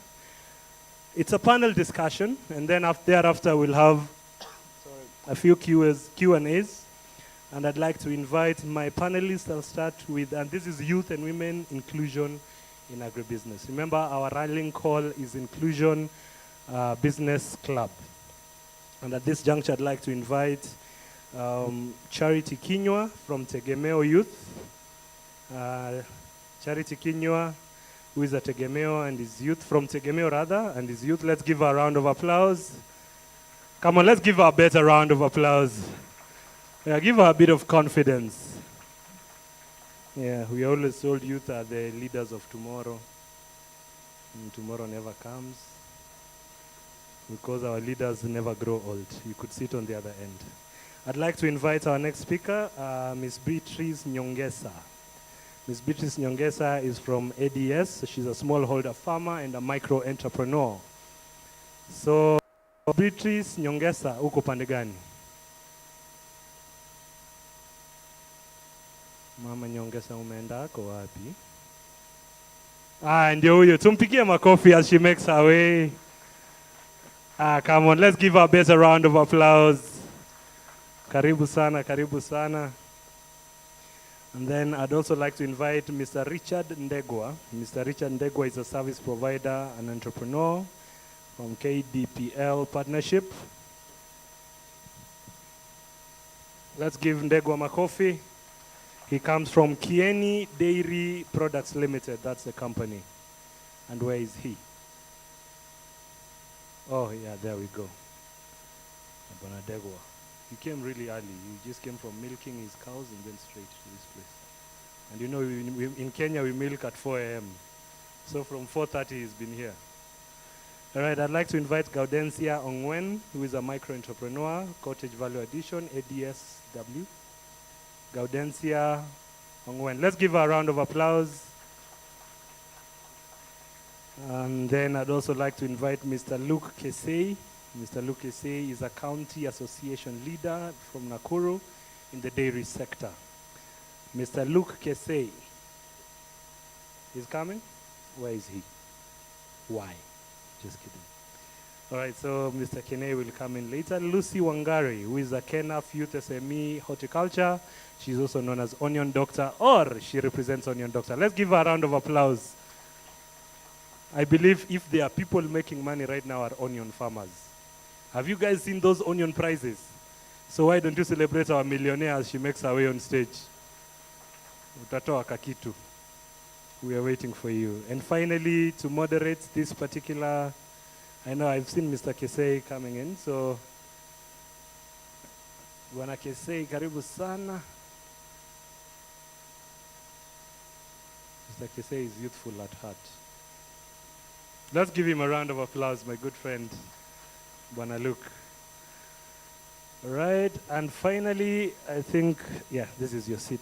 it's a panel discussion, and then thereafter we'll have a few Q&As, and I'd like to invite my panelists. I'll start with, and this is Youth and Women Inclusion in Agribusiness. Remember, our rallying call is Inclusion Business Club. And at this juncture, I'd like to invite Charity Kinywa from Tegemeo Youth. Charity Kinywa, who is a Tegemeo and is youth, from Tegemeo rather, and is youth. Let's give her a round of applause. Come on, let's give her a better round of applause. Yeah, give her a bit of confidence. Yeah, we always told youth are the leaders of tomorrow. And tomorrow never comes because our leaders never grow old. You could sit on the other end. I'd like to invite our next speaker, Ms. Beatrice Nyongesa. Ms. Beatrice Nyongesa is from ADS. She's a smallholder farmer and a micro-entrepreneur. So, Beatrice Nyongesa, uko pande gani? Mama Nyongesa, umeenda ako wapi? Ndio huyo. Tumpigie makofi as she makes her way. Come on, let's give her a better round of applause. Karibu sana, karibu sana. And then I'd also like to invite Mr. Richard Ndegwa. Mr. Richard Ndegwa is a service provider and entrepreneur from KDPL Partnership. Let's give Ndegwa makofi. He comes from Kieni Dairy Products Limited. That's the company. And where is he? Oh, yeah, there we go. Abana Ndegwa. You came really early. You just came from milking his cows and then straight to this place. And you know, in Kenya, we milk at 4 a.m. So from 4:30, he's been here. All right, I'd like to invite Gaudensia Ongwen, who is a micro-entrepreneur, Cottage Value Addition, ADSW. Gaudensia Ongwen. Let's give her a round of applause. And then I'd also like to invite Mr. Luke Kesei. Mr. Luke Kesei is a county association leader from Nakuru in the dairy sector. Mr. Luke Kesei is coming? Where is he? Why? Just kidding. All right, so Mr. Kene will come in later. Lucy Wangari, who is a KENAF Youth SME Horticulture. She's also known as Onion Doctor, or she represents Onion Doctor. Let's give her a round of applause. I believe if there are people making money right now are onion farmers. Have you guys seen those onion prices? So why don't you celebrate our millionaire as she makes her way on stage? Utatoa kakitu. We are waiting for you. And finally, to moderate this particular, I know I've seen Mr. Kesei coming in, so Bwana Kesei, karibu sana. Mr. Kesei is youthful at heart. Let's give him a round of applause, my good friend, Bwana Luke. All right, and finally, I think, yeah, this is your seat.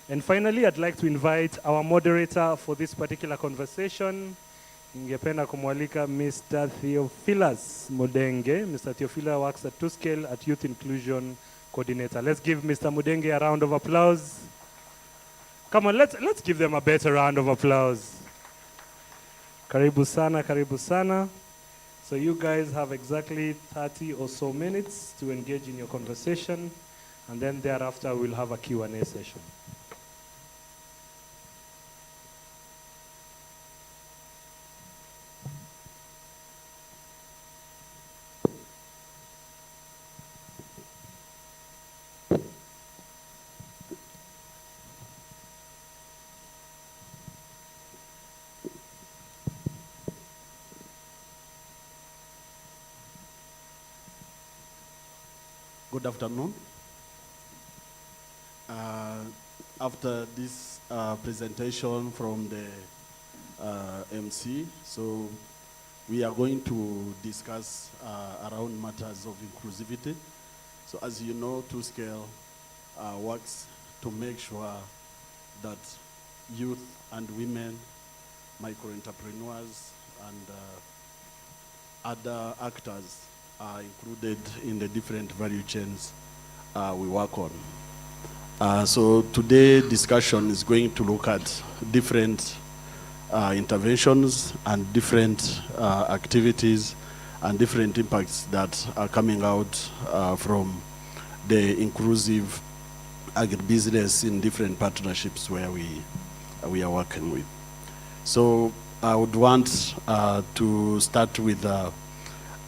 And finally, I'd like to invite our moderator for this particular conversation. Ningependa kumwalika Mr. Theophilus Mudenge. Mr. Theophilus works at 2Scale at Youth Inclusion Coordinator. Let's give Mr. Mudenge a round of applause. Come on, let's give them a better round of applause. Karibu sana, karibu sana. So you guys have exactly 30 or so minutes to engage in your conversation, and then thereafter we'll have a Q&A session. Good afternoon. After this presentation from the MC, so we are going to discuss around matters of inclusivity. So as you know, 2Scale works to make sure that youth and women, micro-entrepreneurs, and other actors are included in the different value chains we work on. So today discussion is going to look at different interventions and different activities and different impacts that are coming out from the inclusive agribusiness in different partnerships where we are working with. So I would want to start with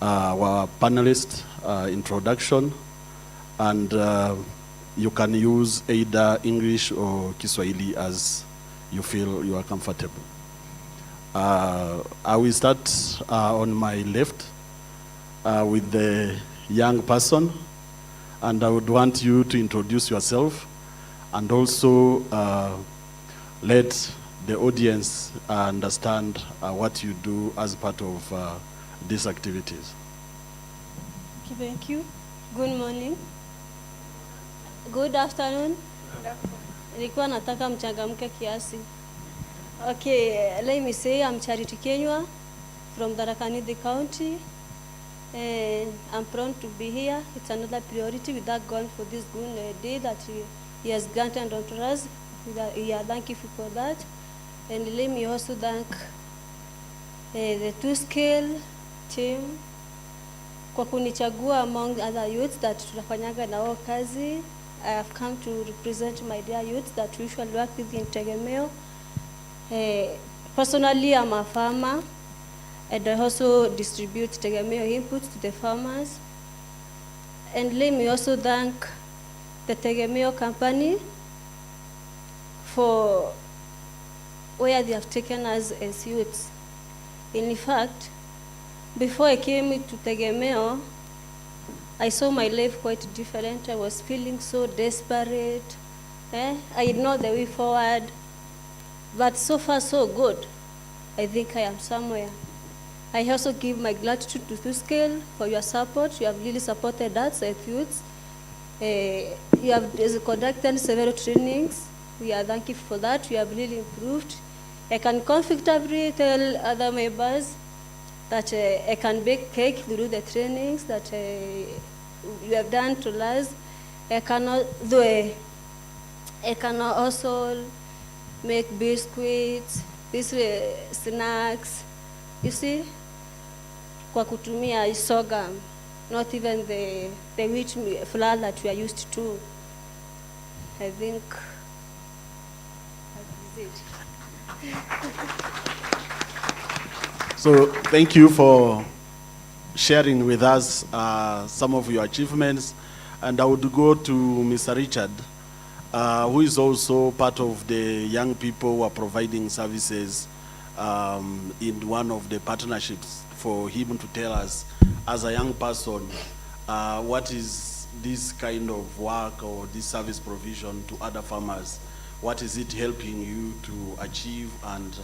our panelist introduction, and you can use either English or Kiswahili as you feel you are comfortable. I will start on my left with the young person, and I would want you to introduce yourself and also let the audience understand what you do as part of these activities. Okay, thank you. Good morning. Good afternoon. Nilikuwa nataka mchangamke kiasi. Okay, let me say I'm Charity Kenywa from Tharaka-Nithi County. And I'm proud to be here. It's another priority with that God for this good day that he has granted unto us. We are thankful for that. And let me also thank the two-scale team kwa kunichagua among other youths that tunafanyaga nao kazi. I have come to represent my dear youths that we usually work with in Tegemeo. Personally, I'm a farmer, and I also distribute Tegemeo inputs to the farmers. And let me also thank the Tegemeo company for where they have taken us as youths. In fact, before I came to Tegemeo, I saw my life quite different. I was feeling so desperate. I know the way forward, but so far so good. I think I am somewhere. I also give my gratitude to ThuScale for your support. You have really supported us as youths. You have conducted several trainings. We are thankful for that. You have really improved. I can comfortably tell other members that I can bake cake through the trainings that you have done to us. I can also make biscuits, these snacks, you see, kwa kutumia sorghum, not even the wheat flour that we are used to. I think that is it. So thank you for sharing with us some of your achievements. And I would go to Mr. Richard, who is also part of the young people who are providing services in one of the partnerships, for him to tell us, as a young person, what is this kind of work or this service provision to other farmers? What is it helping you to achieve, and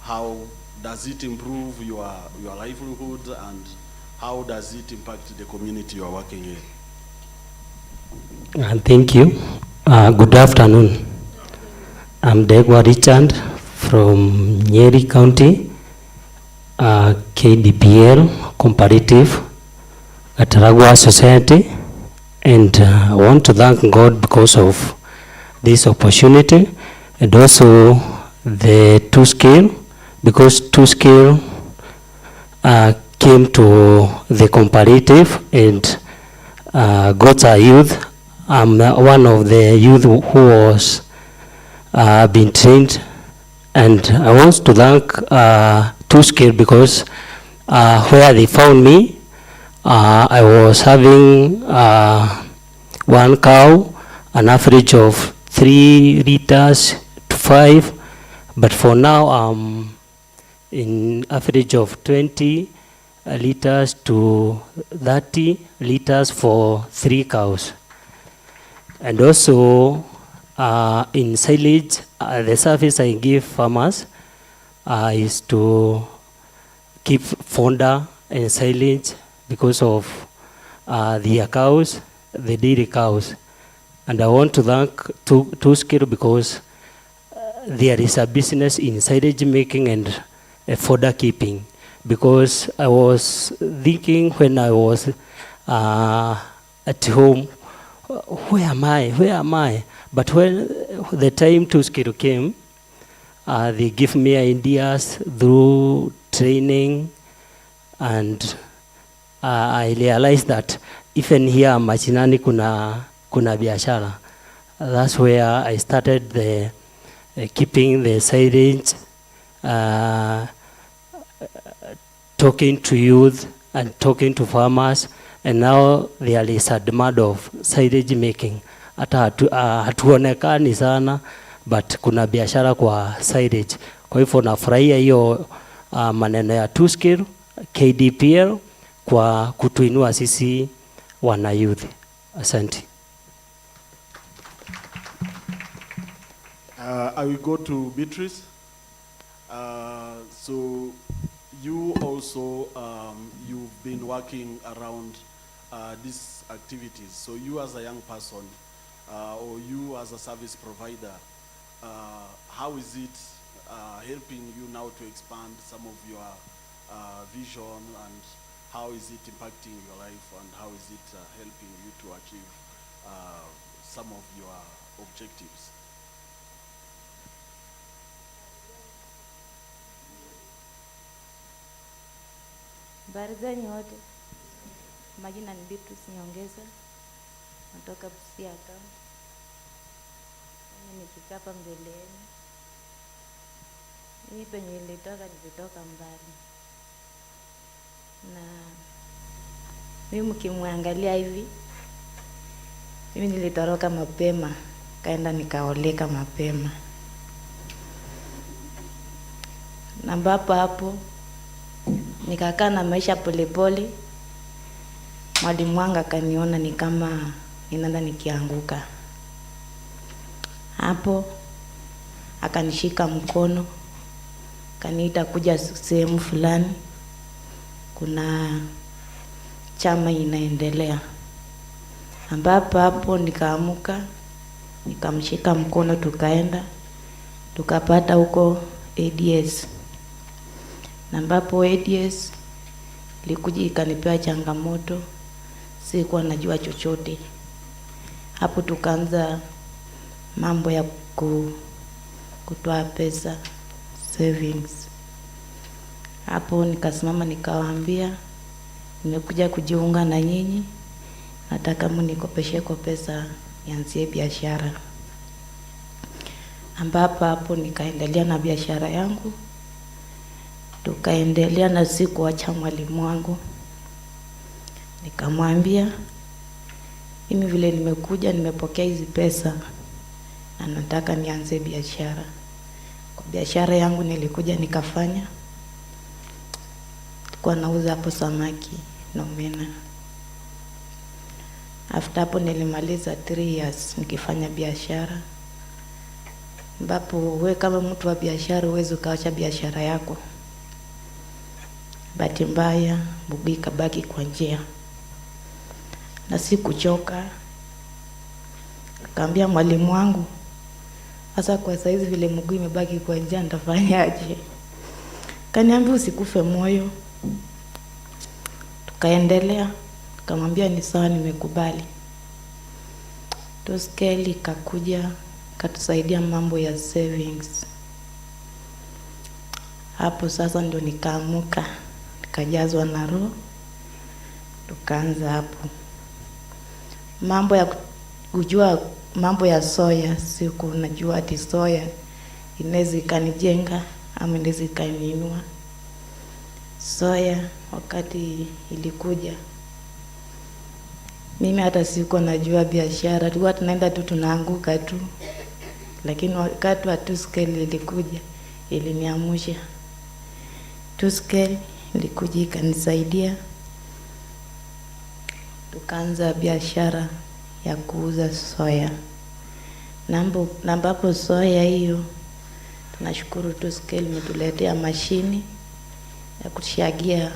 how does it improve your livelihood, and how does it impact the community you are working in? Thank you. Good afternoon. I'm Degwa Richard from Nyeri County, KDPL, Comparative, Gataragua Society, and I want to thank God because of this opportunity, and also the ThuScale, because ThuScale came to the comparative and got a youth. I'm one of the youth who was being trained, and I want to thank ThuScale because where they found me, I was having one cow, an average of 3 liters to 5, but for now I'm in average of 20 liters to 30 liters for 3 cows. And also in silage, the service I give farmers is to keep fodder and silage because of their cows, the dairy cows. And I want to thank ThuScale because there is a business in silage making and fodder keeping. Because I was thinking when I was at home, where am I? But when the time to scale came, they give me ideas through training, and I realized that even here Machinani kuna biashara. That's where I started the keeping the silage, talking to youth and talking to farmers, and now there is a demand of silage making. Hata hatuonekani sana, but kuna biashara kwa silage. Kwa hivyo nafurahia hiyo maneno ya two scale KDPL kwa kutuinua sisi wana youth. Asante. I will go to Beatrice. So you also, you've been working around these activities. So you as a young person, or you as a service provider, how is it helping you now to expand some of your vision, and how is it impacting your life, and how is it helping you to achieve some of your objectives? Habari zenyu wote. Majina ni Beatrice Nyongeza. Natoka Busia County. Mimi nikikaa hapa mbele yenu. Mimi penye nilitoka mbali. Na mimi mkimwangalia hivi, mimi nilitoroka mapema, kaenda nikaoleka mapema. Na hapo nikakaa na maisha polepole. Mwalimu wangu akaniona ni kama ninaenda nikianguka. Hapo akanishika mkono, kaniita kuja sehemu fulani, kuna chama inaendelea. Ambapo hapo nikaamuka, nikamshika mkono, tukaenda tukapata huko ADS. Na ambapo ADS ilikuja ikanipea changamoto, sikuwa najua chochote. Hapo tukaanza mambo ya kutoa pesa, savings. Hapo nikasimama nikawaambia, nimekuja kujiunga na nyinyi, nataka mnikopeshe kwa pesa nianzie biashara. Ambapo hapo nikaendelea na biashara yangu. Tukaendelea na sikuacha mwalimu wangu. Nikamwambia, mimi vile nimekuja nimepokea hizi pesa na nataka nianze biashara. Kwa biashara yangu nilikuja nikafanya. Kwa nauza hapo samaki na omena. After hapo nilimaliza 3 years nikifanya biashara. Ambapo wewe kama mtu wa biashara huwezi ukaacha biashara yako. Bahati mbaya mguu ikabaki kwa njia. Na sikuchoka. Akaambia mwalimu wangu, sasa kwa saizi vile mguu imebaki kwa njia nitafanyaje? Kaniambia usikufe moyo. Tukaendelea. Nikamwambia ni sawa, nimekubali. Tuskeli kakuja katusaidia mambo ya savings. Hapo sasa ndo nikaamuka, nikajazwa na roho, tukaanza hapo. Mambo ya kujua mambo ya soya, siku najua ati soya inaweza ikanijenga ama inaweza ikaniinua. Soya wakati ilikuja, mimi hata sikuwa najua biashara, tulikuwa tunaenda tu tunaanguka tu. Lakini wakati wa two scale ilikuja, iliniamsha. Two scale ilikuja ikanisaidia. Tukaanza biashara ya kuuza soya. Na ambapo soya hiyo tunashukuru two scale imetuletea mashini ya kushagia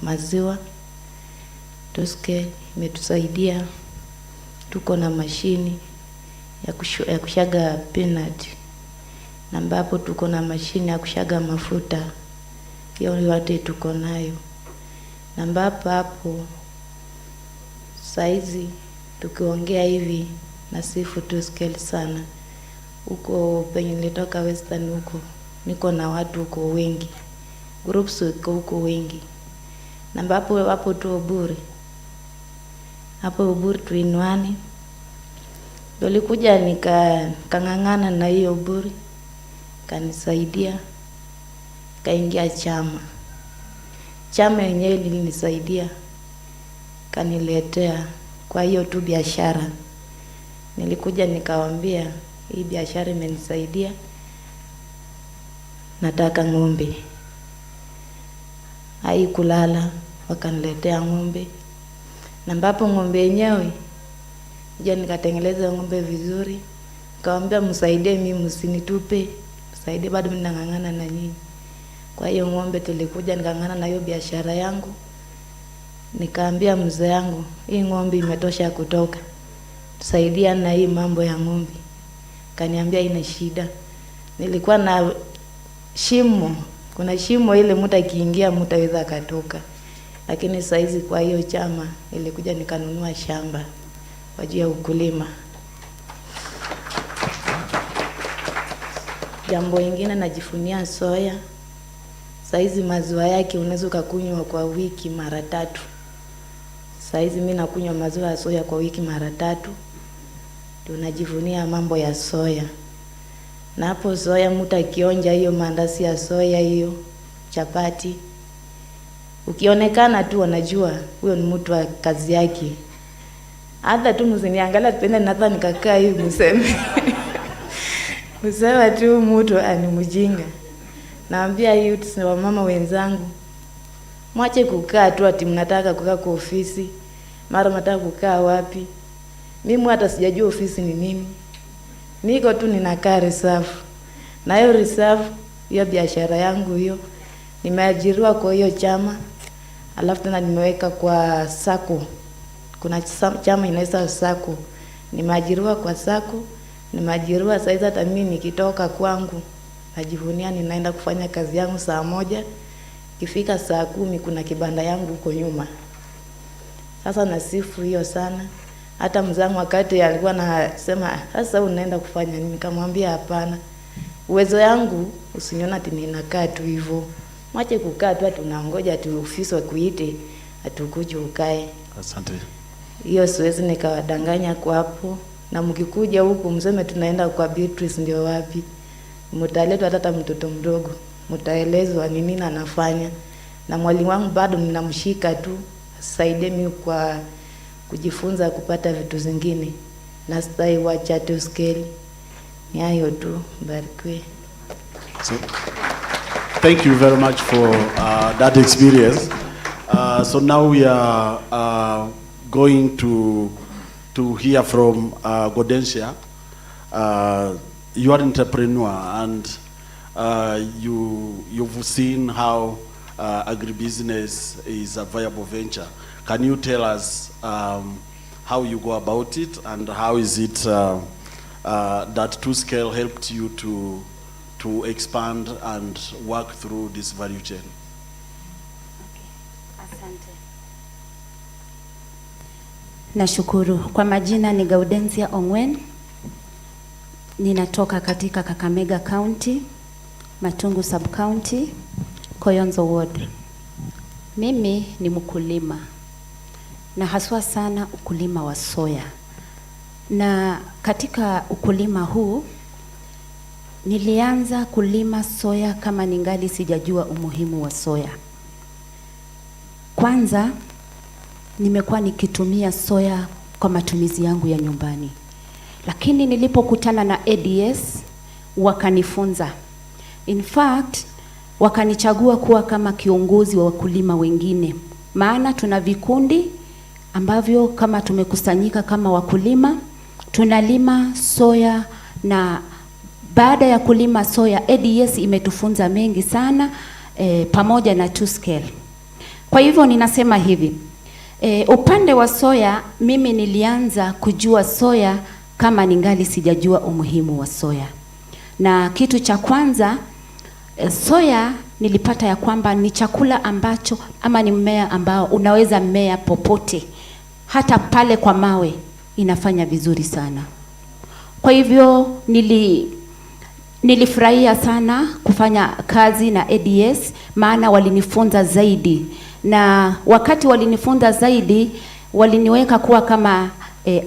maziwa. Two scale imetusaidia, tuko na mashini ya kushaga peanut. Na ambapo tuko na mashini ya kushaga mafuta. Hiyo yote tuko nayo. Na ambapo hapo saizi tukiongea hivi Nasifu tu scale sana. Huko penye nilitoka Western huko, niko na watu huko wengi. Groups huko wengi. Na hapo tu Uburi. Hapo Uburi tuinuani. Nilikuja nikang'ang'ana na hiyo Uburi. Kanisaidia. Kaingia chama. Chama yenyewe ilinisaidia. Kaniletea kwa hiyo tu biashara. Nilikuja nikawaambia hii biashara imenisaidia. Nataka ng'ombe. Haikulala, wakaniletea ng'ombe. Na ambapo ng'ombe yenyewe nija nikatengeleza ng'ombe vizuri. Nikawaambia msaidie mimi, msinitupe. Msaidie, bado mimi nang'ang'ana na nyinyi. Kwa hiyo ng'ombe tulikuja nikang'ang'ana na hiyo biashara yangu. Nikaambia mzee yangu, hii ng'ombe imetosha kutoka. Tusaidia na hii mambo ya ng'ombe. Kaniambia ina shida. Nilikuwa na shimo. Kuna shimo ile mtu akiingia mtaweza katoka. Lakini saizi kwa hiyo chama ilikuja nikanunua shamba kwa ajili ya ukulima. Jambo lingine najifunia soya. Saizi maziwa yake unaweza kukunywa kwa wiki mara 3. Saizi mimi nakunywa maziwa ya soya kwa wiki mara 3. Tunajivunia mambo ya soya. Na hapo soya mtu akionja hiyo mandazi ya soya hiyo, chapati. Ukionekana tu wanajua huyo ni mtu wa kazi yake. Hata tu msiniangalia tena nadhani nikakaa hivi mseme. Msema tu mtu ani mjinga. Naambia youths na wamama wenzangu, mwache kukaa tu ati mnataka kukaa kwa ofisi, mara mnataka kukaa wapi. Mimi hata sijajua ofisi ni nini. Niko tu ninakaa reserve. Na hiyo reserve, hiyo biashara yangu hiyo, nimeajiriwa kwa hiyo chama. Alafu tena nimeweka kwa sako. Kuna chama inaitwa sako. Nimeajiriwa kwa sako. Nimeajiriwa saizi hata mimi nikitoka kwangu najivunia ninaenda kufanya kazi yangu saa 1. Ikifika saa 10 kuna kibanda yangu huko nyuma. Sasa nasifu hiyo sana. Hata mzangu wakati alikuwa anasema sasa unaenda kufanya nini? Nikamwambia hapana. Uwezo yangu usiniona ati ninakaa tu hivyo. Mwache kukaa tu tunaongoja ati ofisi wakuite atukuje ukae. Asante. Hiyo siwezi nikawadanganya kwa hapo. Na mkikuja huku mseme tunaenda kwa Beatrice ndio wapi? Mtaletwa hata mtoto mdogo. Mtaelezwa ni nini anafanya. Na mwalimu wangu bado ninamshika tu. Saidie mimi kwa kujifunza kupata vitu zingine. Na stai wacha tu scale. Ni hayo tu, barikiwe. So, thank you very much for that experience. So now we are going to hear from Godensia. You are an entrepreneur and you've seen how agribusiness is a viable venture. Can you tell us how you go about it and how is it that 2Scale helped you to expand and work through this value chain? Asante. Nashukuru. Kwa majina ni Gaudensia Ongwen. Ninatoka katika Kakamega County, Matungu Sub County, Koyonzo Ward. Mimi ni mkulima. Na haswa sana ukulima wa soya. Na katika ukulima huu nilianza kulima soya kama ningali sijajua umuhimu wa soya. Kwanza nimekuwa nikitumia soya kwa matumizi yangu ya nyumbani. Lakini nilipokutana na ADS wakanifunza. In fact, wakanichagua kuwa kama kiongozi wa wakulima wengine. Maana tuna vikundi ambavyo kama tumekusanyika kama wakulima, tunalima soya, na baada ya kulima soya ADS imetufunza mengi sana pamoja na 2Scale. Kwa hivyo ninasema hivi, upande wa soya mimi nilianza kujua soya kama ningali sijajua umuhimu wa soya. Na kitu cha kwanza, soya nilipata ya kwamba ni chakula ambacho ama ni mmea ambao unaweza mmea popote. Hata pale kwa mawe inafanya vizuri sana. Kwa hivyo nilifurahia sana kufanya kazi na ADS, maana walinifunza zaidi, na wakati walinifunza zaidi waliniweka kuwa kama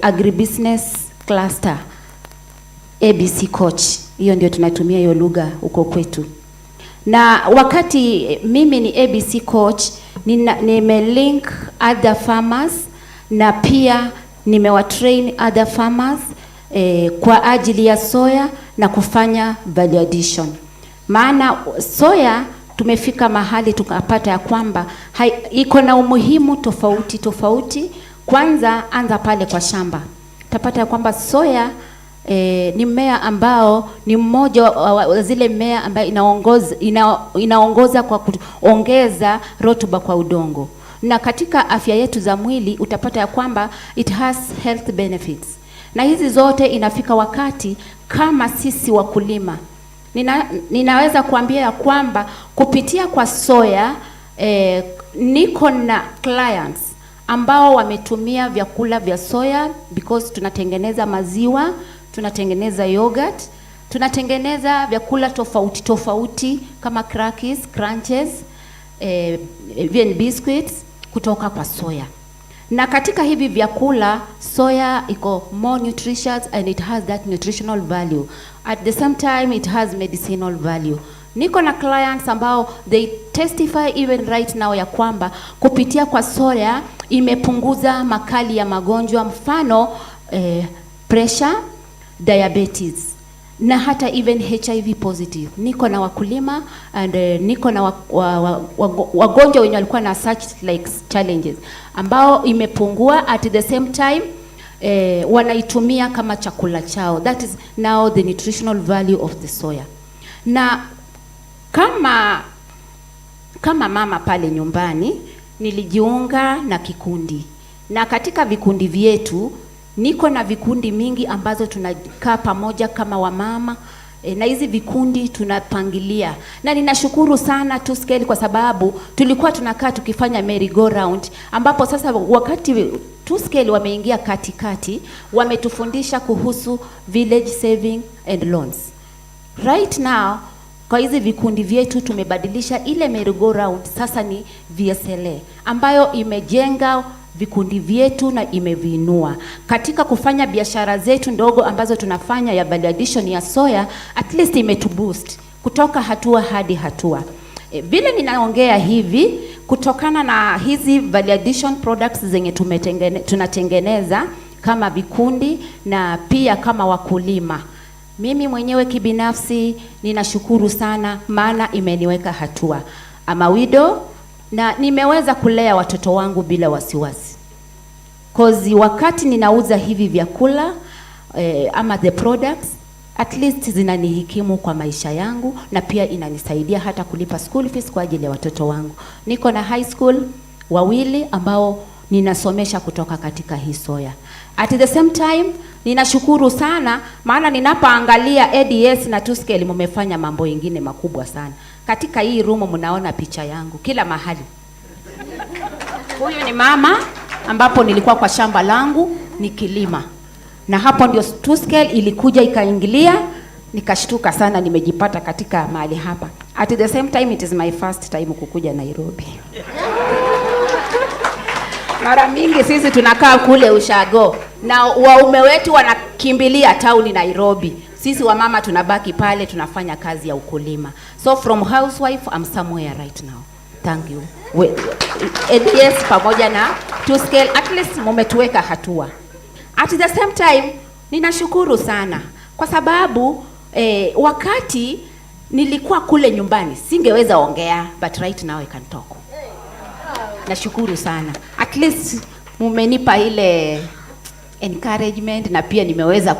Agribusiness cluster ABC coach. Hiyo ndio tunatumia hiyo lugha huko kwetu. Na wakati mimi ni ABC coach, nimelink other farmers na pia nimewatrain other farmers kwa ajili ya soya na kufanya value addition. Maana soya tumefika mahali tukapata ya kwamba iko na umuhimu tofauti tofauti. Kwanza anza pale kwa shamba. Utapata ya kwamba soya ni mmea ambao ni mmoja wa zile mmea ambayo inaongoza kwa kuongeza rotuba kwa udongo. Na katika afya yetu za mwili utapata ya kwamba it has health benefits. Na hizi zote inafika wakati kama sisi wakulima. Ninaweza kuambia ya kwamba kupitia kwa soya niko na clients ambao wametumia vyakula vya soya because tunatengeneza maziwa, tunatengeneza yogurt, tunatengeneza vyakula tofauti tofauti kama crackers, crunches, even biscuits kutoka kwa soya. Na katika hivi vyakula soya iko more nutritious and it has that nutritional value. At the same time it has medicinal value. Niko na clients ambao they testify even right now ya kwamba kupitia kwa soya imepunguza makali ya magonjwa, mfano pressure, diabetes na hata even HIV positive. Niko na wakulima and niko na wagonjwa wenye walikuwa na such like challenges ambao imepungua, at the same time wanaitumia kama chakula chao. That is now the nutritional value of the soya. Na kama mama pale nyumbani nilijiunga na kikundi, na katika vikundi vyetu niko na vikundi mingi ambazo tunakaa pamoja kama wamama na hizi vikundi tunapangilia, na ninashukuru sana to scale kwa sababu tulikuwa tunakaa tukifanya merry go round, ambapo sasa wakati to scale wameingia katikati, wametufundisha kuhusu village saving and loans. Right now kwa hizi vikundi vyetu tumebadilisha ile merry go round, sasa ni VSLA ambayo imejenga vikundi vyetu na imeviinua katika kufanya biashara zetu ndogo ambazo tunafanya ya value addition ya soya. At least imetuboost kutoka hatua hadi hatua. Vile ninaongea hivi kutokana na hizi value addition products zenye tunatengeneza kama vikundi na pia kama wakulima. Mimi mwenyewe kibinafsi ninashukuru sana, maana imeniweka hatua ama widow, na nimeweza kulea watoto wangu bila wasiwasi. Cause wakati ninauza hivi vyakula ama the products, at least zinanihikimu kwa maisha yangu, na pia inanisaidia hata kulipa school fees kwa ajili ya watoto wangu. Niko na high school wawili ambao ninasomesha kutoka katika hii soya. At the same time ninashukuru sana, maana ninapoangalia ADS na to scale mmefanya mambo mengine makubwa sana. Katika hii room mnaona picha yangu kila mahali. Huyu ni mama ambapo nilikuwa kwa shamba langu nikilima, na hapo ndio to scale ilikuja ikaingilia, nikashtuka sana nimejipata katika mahali hapa. At the same time it is my first time kukuja Nairobi. Mara mingi sisi tunakaa kule ushago na waume wetu wanakimbilia town Nairobi. Sisi wamama tunabaki pale tunafanya kazi ya ukulima. So from housewife I'm somewhere right now. Thank you. ADS pamoja na to scale at least mumetuweka hatua. At the same time ninashukuru sana kwa sababu wakati nilikuwa kule nyumbani singeweza ongea, but right now I can talk. Nashukuru sana. At least mumenipa ile encouragement, na pia nimeweza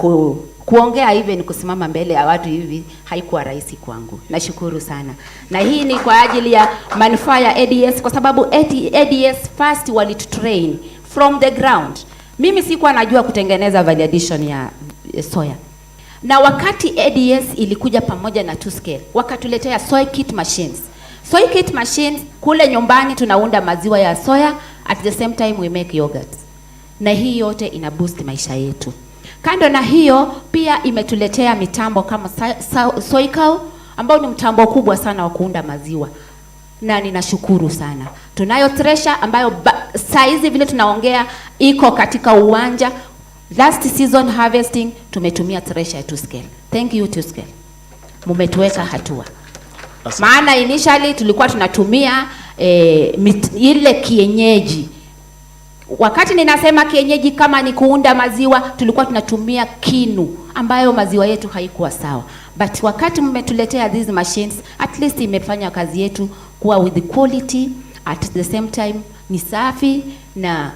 kuongea even kusimama mbele ya watu hivi haikuwa rahisi kwangu. Nashukuru sana. Na hii ni kwa ajili ya manufaa ya ADS, kwa sababu ADS first walitutrain from the ground. Mimi sikuwa najua kutengeneza value addition ya soya. Na wakati ADS ilikuja pamoja na to scale, wakatuletea soy kit machines. Soy kit machines kule nyumbani tunaunda maziwa ya soya, at the same time we make yogurt. Na hii yote ina boost maisha yetu. Kando na hiyo, pia imetuletea mitambo kama Soikal ambao ni mtambo kubwa sana wa kuunda maziwa, na ninashukuru sana. Tunayo thresher ambayo saa hizi vile tunaongea iko katika uwanja. Last season harvesting tumetumia thresher ya 2 scale. Thank you 2 scale. Mumetuweka hatua. Maana initially tulikuwa tunatumia ile kienyeji. Wakati ninasema kienyeji kama ni kuunda maziwa, tulikuwa tunatumia kinu ambayo maziwa yetu haikuwa sawa. But wakati mmetuletea these machines, at least imefanya kazi yetu kuwa with the quality, at the same time ni safi, na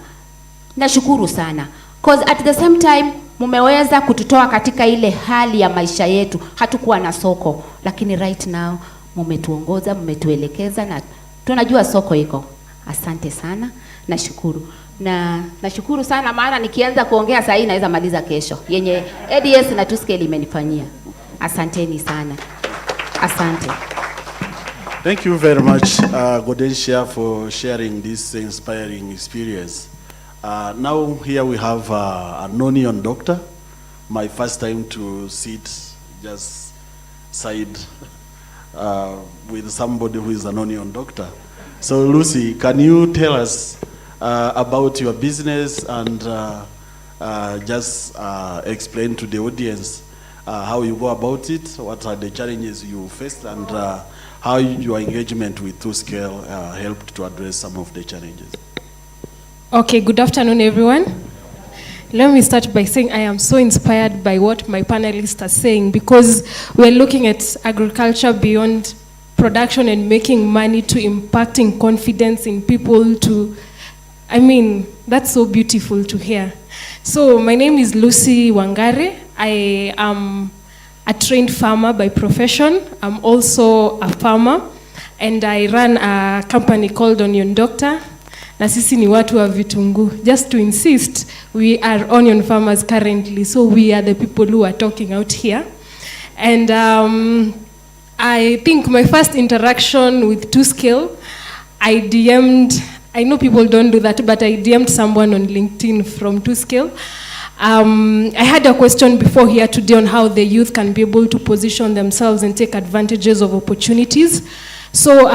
nashukuru sana. Cause at the same time mumeweza kututoa katika ile hali ya maisha yetu, hatukuwa na soko, lakini right now mumetuongoza, mumetuelekeza na tunajua soko iko. Asante sana, nashukuru. Na nashukuru sana maana nikianza kuongea saa hii naweza maliza kesho. Yenye ADS na 2 scale imenifanyia. Asanteni sana. Asante. Thank you very much, Godensia, for sharing this inspiring experience. Now here we have a non-union doctor. My first time to sit just side with somebody who is a non-union doctor. So Lucy, can you tell us about your business and just explain to the audience how you go about it, what are the challenges you faced, and how your engagement with 2 scale helped to address some of the challenges? Okay, good afternoon, everyone. Let me start by saying I am so inspired by what my panelists are saying, because we're looking at agriculture beyond production and making money to impacting confidence in people to, I mean, that's so beautiful to hear. So my name is Lucy Wangare. I am a trained farmer by profession. I'm also a farmer, and I run a company called Onion Doctor. Na sisi ni watu wa vitunguu. Just to insist, we are onion farmers currently, so we are the people who are talking out here. And I think my first interaction with 2 scale, I DM'd, I know people don't do that, but I DM'd someone on LinkedIn from 2 scale. I had a question before here today on how the youth can be able to position themselves and take advantages of opportunities. So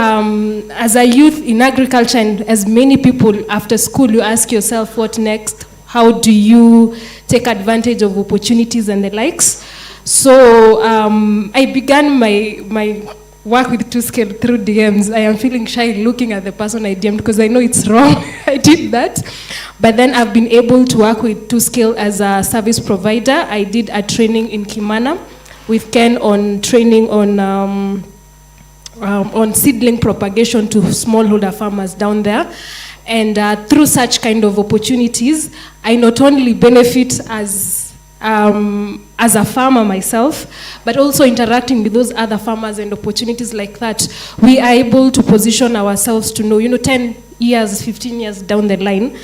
as a youth in agriculture, and as many people after school, you ask yourself what next? How do you take advantage of opportunities and the likes? So I began my work with 2 scale through DMs. I am feeling shy looking at the person I DM'd because I know it's wrong. I did that. But then I've been able to work with 2 scale as a service provider. I did a training in Kimana with Ken on training on seedling propagation to smallholder farmers down there. And through such kind of opportunities, I not only benefit as a farmer myself, but also interacting with those other farmers and opportunities like that. We are able to position ourselves to know, 10 years, 15 years down the line,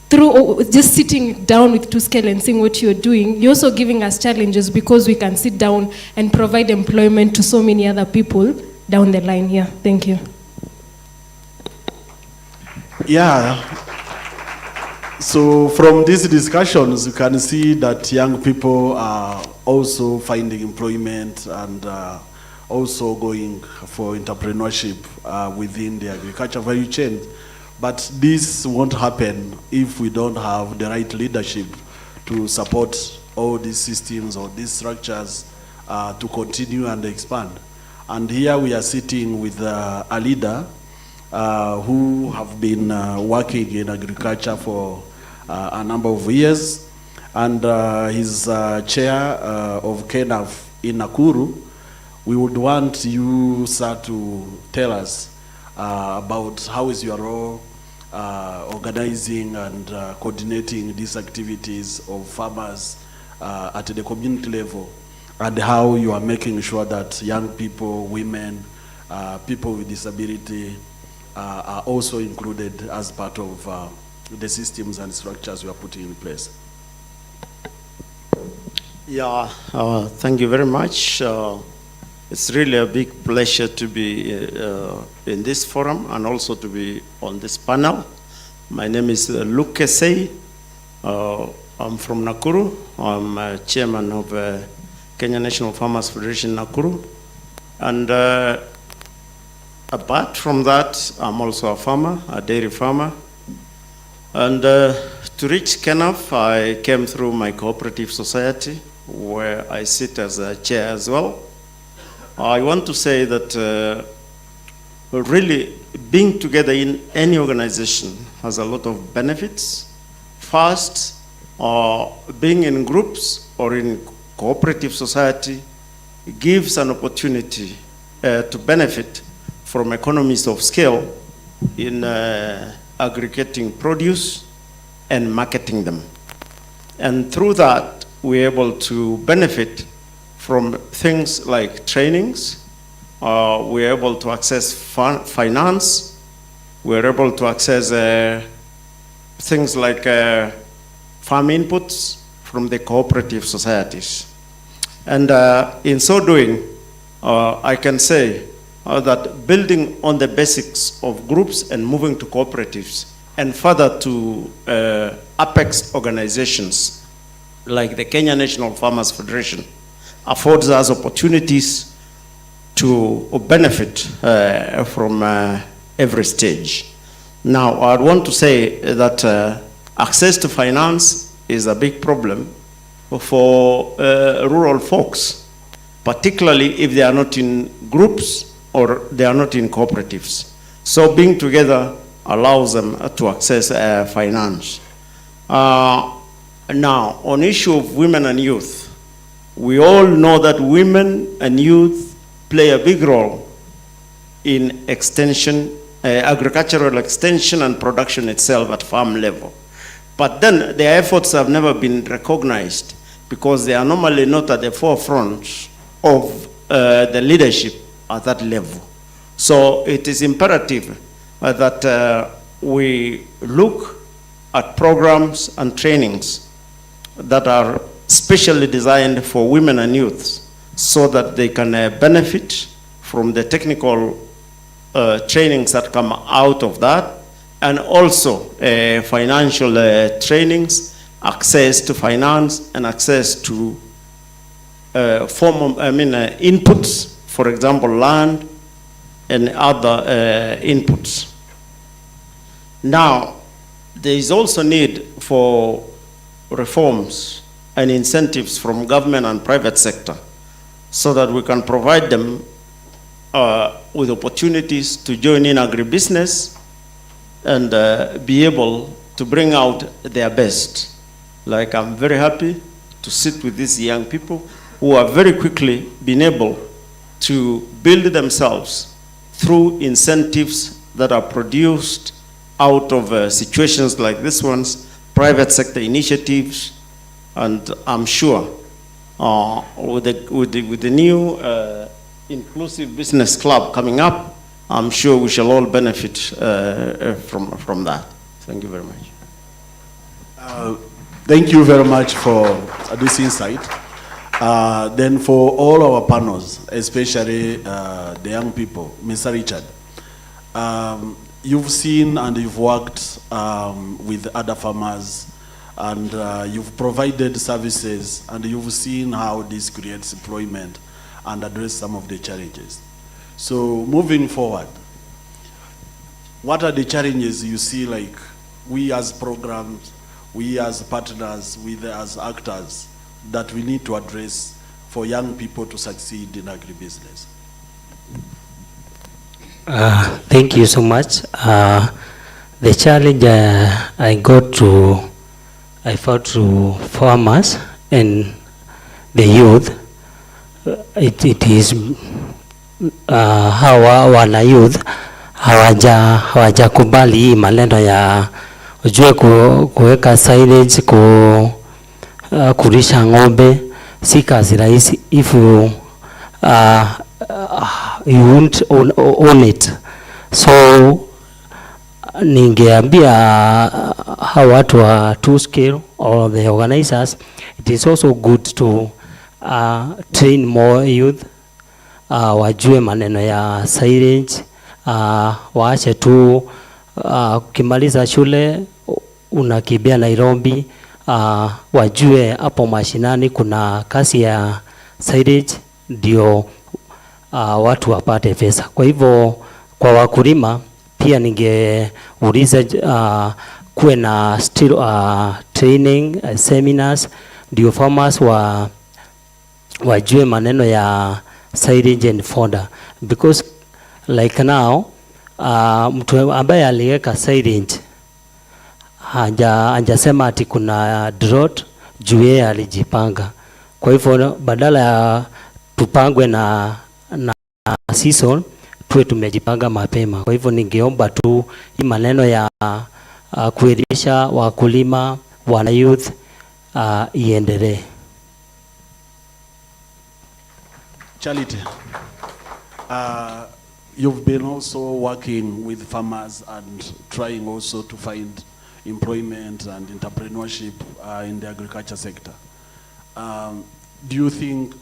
through just sitting down with 2 scale and seeing what you're doing, you're also giving us challenges because we can sit down and provide employment to so many other people down the line here. Thank you. Yeah. So from these discussions, you can see that young people are also finding employment and also going for entrepreneurship within the agriculture value chain. But this won't happen if we don't have the right leadership to support all these systems or these structures to continue and expand. And here we are sitting with a leader who have been working in agriculture for a number of years, and he's chair of KENAF in Nakuru. We would want you, sir, to tell us about how is your role organizing and coordinating these activities of farmers at the community level, and how you are making sure that young people, women, people with disability are also included as part of the systems and structures we are putting in place. Yeah, thank you very much. It's really a big pleasure to be in this forum and also to be on this panel. My name is Luke Kesey. I'm from Nakuru. I'm chairman of Kenya National Farmers Federation Nakuru. And apart from that, I'm also a farmer, a dairy farmer. And to reach KENAF, I came through my cooperative society, where I sit as a chair as well. I want to say that really being together in any organization has a lot of benefits. First, being in groups or in cooperative society gives an opportunity to benefit from economies of scale in aggregating produce and marketing them. And through that, we're able to benefit from things like trainings. We're able to access finance. We're able to access things like farm inputs from the cooperative societies. And in so doing, I can say that building on the basics of groups and moving to cooperatives and further to apex organizations like the Kenya National Farmers Federation affords us opportunities to benefit from every stage. Now, I want to say that access to finance is a big problem for rural folks, particularly if they are not in groups or they are not in cooperatives. So being together allows them to access finance. Now, on issue of women and youth, we all know that women and youth play a big role in extension, agricultural extension and production itself at farm level. But then their efforts have never been recognized because they are normally not at the forefront of the leadership at that level. So it is imperative that we look at programs and trainings that are specially designed for women and youth so that they can benefit from the technical trainings that come out of that, and also financial trainings, access to finance and access to inputs, for example, land and other inputs. Now, there is also need for reforms and incentives from government and private sector so that we can provide them with opportunities to join in agribusiness and be able to bring out their best. Like, I'm very happy to sit with these young people who have very quickly been able to build themselves through incentives that are produced out of situations like this ones, private sector initiatives, and I'm sure with the new inclusive business club coming up, I'm sure we shall all benefit from that. Thank you very much. Thank you very much for this insight. Then for all our panels, especially the young people, Mr. Richard, you've seen and you've worked with other farmers, and you've provided services, and you've seen how this creates employment and address some of the challenges. So moving forward, what are the challenges you see, like we as programs, we as partners, we as actors, that we need to address for young people to succeed in agribusiness? Thank you so much. The challenge I fought to farmers and the youth, it is hawa wana youth hawajakubali hii maneno ya ujue kuweka silage, kulisha ng'ombe si kazi rahisi if you won't own it. So ningeambia hawa watu wa two scale or the organizers, it is also good to train more youth, wajue maneno ya silage, waache tu ukimaliza shule unakimbia Nairobi wajue hapo mashinani kuna kazi ya silage ndio watu wapate pesa. Kwa hivyo kwa wakulima pia ningeuliza kuwe na still training seminars ndio farmers wajue maneno ya silage and fodder, because like now mtu ambaye aliweka silage hajasema ati kuna drought juu yeye alijipanga. Kwa hivyo badala ya tupangwe na season tuwe tumejipanga mapema. Kwa hivyo ningeomba tu hii maneno ya kuelimisha wakulima, wana youth iendelee. Charity, you've been also working with farmers and trying also to find employment and entrepreneurship in the agriculture sector. Do you think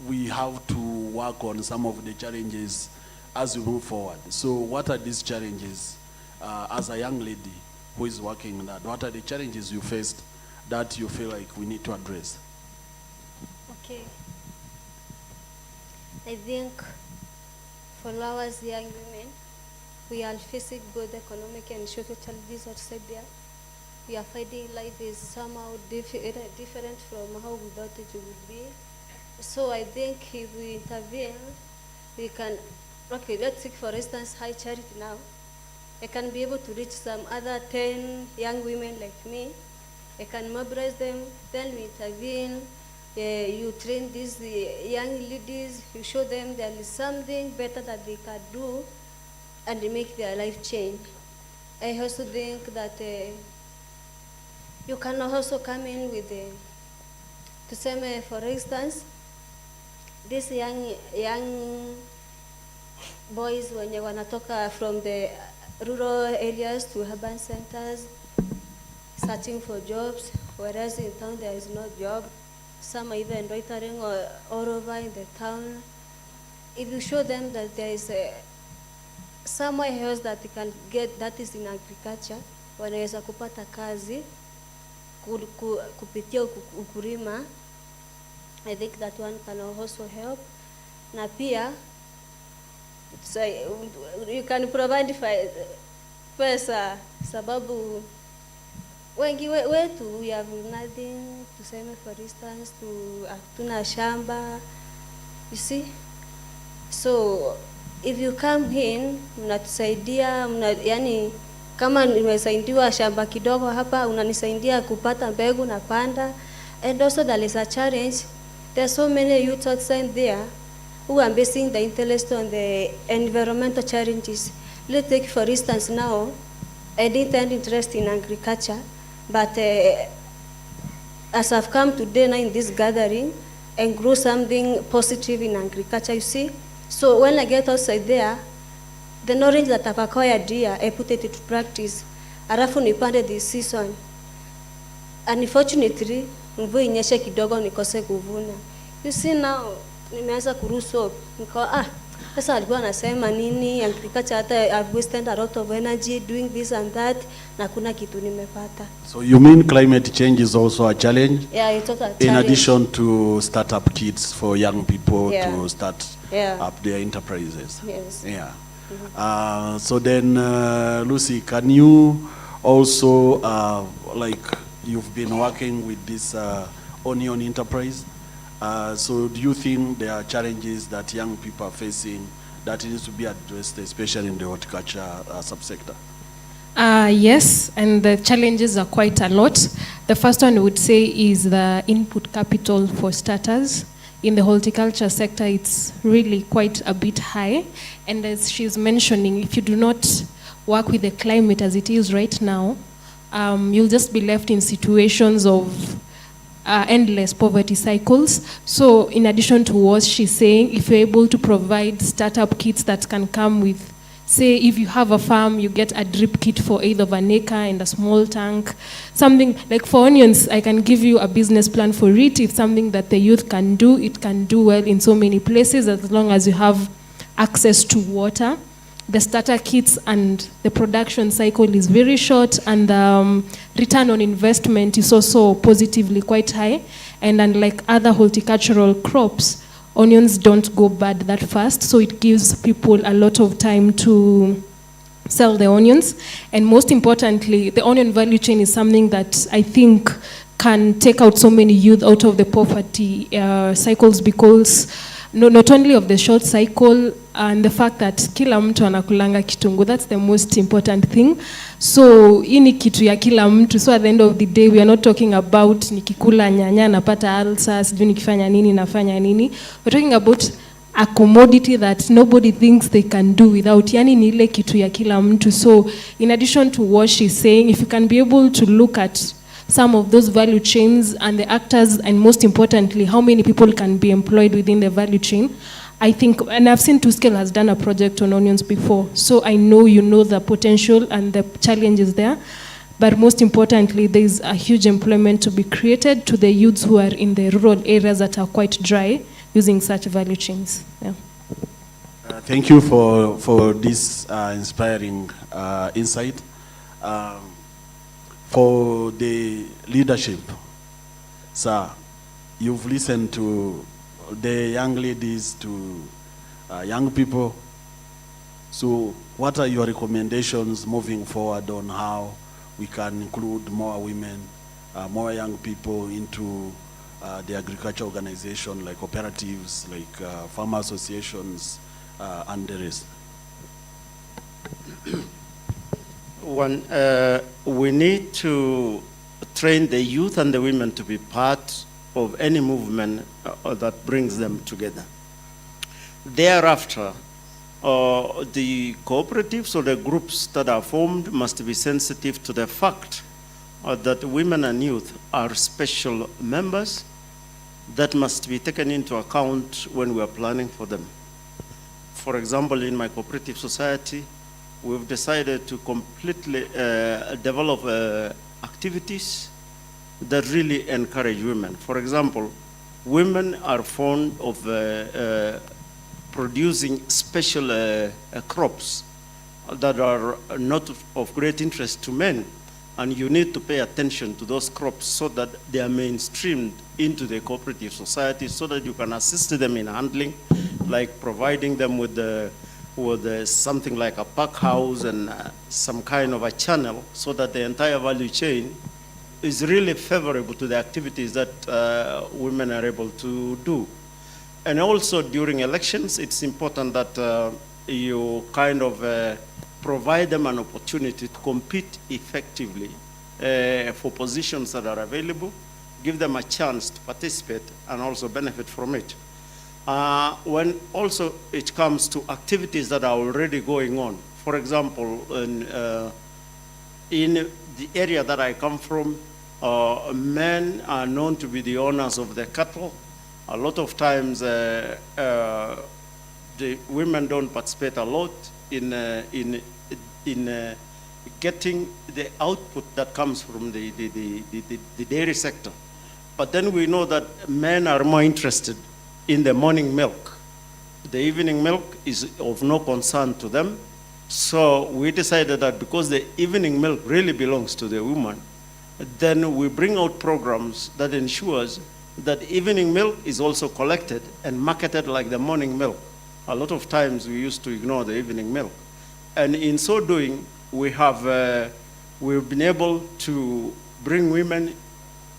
we have to work on some of the challenges as we move forward? So what are these challenges as a young lady who is working in that? What are the challenges you faced that you feel like we need to address? Okay. I think for us young women, we are facing both economic and social challenges outside there. We are finding life is somehow different from how we thought it would be. So I think if we intervene, we can, okay, let's take for instance High Charity now. I can be able to reach some other 10 young women like me. I can mobilize them, then we intervene. You train these young ladies, you show them there is something better that they can do and they make their life change. I also think that you can also come in with to say, for instance, these young boys when you wanatoka from the rural areas to urban centers, searching for jobs, whereas in town there is no job. Some are even loitering all over in the town. If you show them that there is somewhere else that they can get that is in agriculture, wanaweza kupata kazi kupitia ukulima, I think that one can also help. Na pia, so you can provide pesa, sababu wengi wetu we have nothing, tuseme for instance, hatuna shamba, you see. So if you come in, mnatusaidia, yani kama nimesaidiwa shamba kidogo hapa, unanisaidia kupata mbegu na panda. And also there is a challenge. There are so many youth outside there who are basing the interest on the environmental challenges. Let's take for instance now, I didn't have interest in agriculture, but as I've come today now in this gathering and grow something positive in agriculture, you see. So when I get outside there, the knowledge that I've acquired here, I put it into practice. Alafu nipande this season. Unfortunately, mvua inyeshe kidogo nikose kuvuna. You see now, nimeanza kuruso. Sasa alikuwa anasema nini, agriculture hata I've wasted a lot of energy doing this and that, na kuna kitu nimepata. So you mean climate change is also a challenge? Yeah, it's also a challenge. In addition to startup kits for young people to start up their enterprises. Yes. Yeah. So then, Lucy, can you also, like you've been working with this Onion enterprise, so do you think there are challenges that young people are facing that needs to be addressed, especially in the horticulture subsector? Yes, and the challenges are quite a lot. The first one I would say is the input capital for starters. In the horticulture sector, it's really quite a bit high. And as she's mentioning, if you do not work with the climate as it is right now, you'll just be left in situations of endless poverty cycles. So in addition to what she's saying, if you're able to provide startup kits that can come with, say if you have a farm, you get a drip kit for either of an acre and a small tank. Something like for onions, I can give you a business plan for it. It's something that the youth can do. It can do well in so many places as long as you have access to water. the starter kits and the production cycle is very short, and the return on investment is also positively quite high. And unlike other horticultural crops, onions don't go bad that fast, so it gives people a lot of time to sell the onions. And most importantly, the onion value chain is something that I think can take out so many youth out of the poverty cycles, because not only of the short cycle and the fact that kila mtu anakulanga kitungu, that's the most important thing. So hii ni kitu ya kila mtu, so at the end of the day we are not talking about nikikula nyanya napata ulcers, sijui nikifanya nini nafanya nini. We're talking about a commodity that nobody thinks they can do without. Yani ni ile kitu ya kila mtu. So in addition to what she's saying, if you can be able to look at some of those value chains and the actors, and most importantly, how many people can be employed within the value chain, I think, and I've seen TwoScale has done a project on onions before, so I know you know the potential and the challenges there. But most importantly, there's a huge employment to be created to the youths who are in the rural areas that are quite dry using such value chains. Yeah. Thank you for this inspiring insight. For the leadership, sir, you've listened to the young ladies, to young people. So what are your recommendations moving forward on how we can include more women, more young people into the agriculture organization, like cooperatives, like farmer associations, and the rest? One, we need to train the youth and the women to be part of any movement that brings them together. Thereafter, the cooperatives or the groups that are formed must be sensitive to the fact that women and youth are special members that must be taken into account when we are planning for them. For example, in my cooperative society, we've decided to completely develop activities that really encourage women. For example, women are fond of producing special crops that are not of great interest to men, and you need to pay attention to those crops so that they are mainstreamed into the cooperative society, so that you can assist them in handling, like providing them with something like a pack house and some kind of a channel, so that the entire value chain is really favorable to the activities that women are able to do. And also during elections, it's important that you kind of provide them an opportunity to compete effectively for positions that are available, give them a chance to participate and also benefit from it. When also it comes to activities that are already going on, for example, in the area that I come from, men are known to be the owners of the cattle. A lot of times the women don't participate a lot in getting the output that comes from the dairy sector. But then we know that men are more interested in the morning milk. The evening milk is of no concern to them. So we decided that because the evening milk really belongs to the woman, then we bring out programs that ensures that evening milk is also collected and marketed like the morning milk. A lot of times we used to ignore the evening milk. And in so doing, we've been able to bring women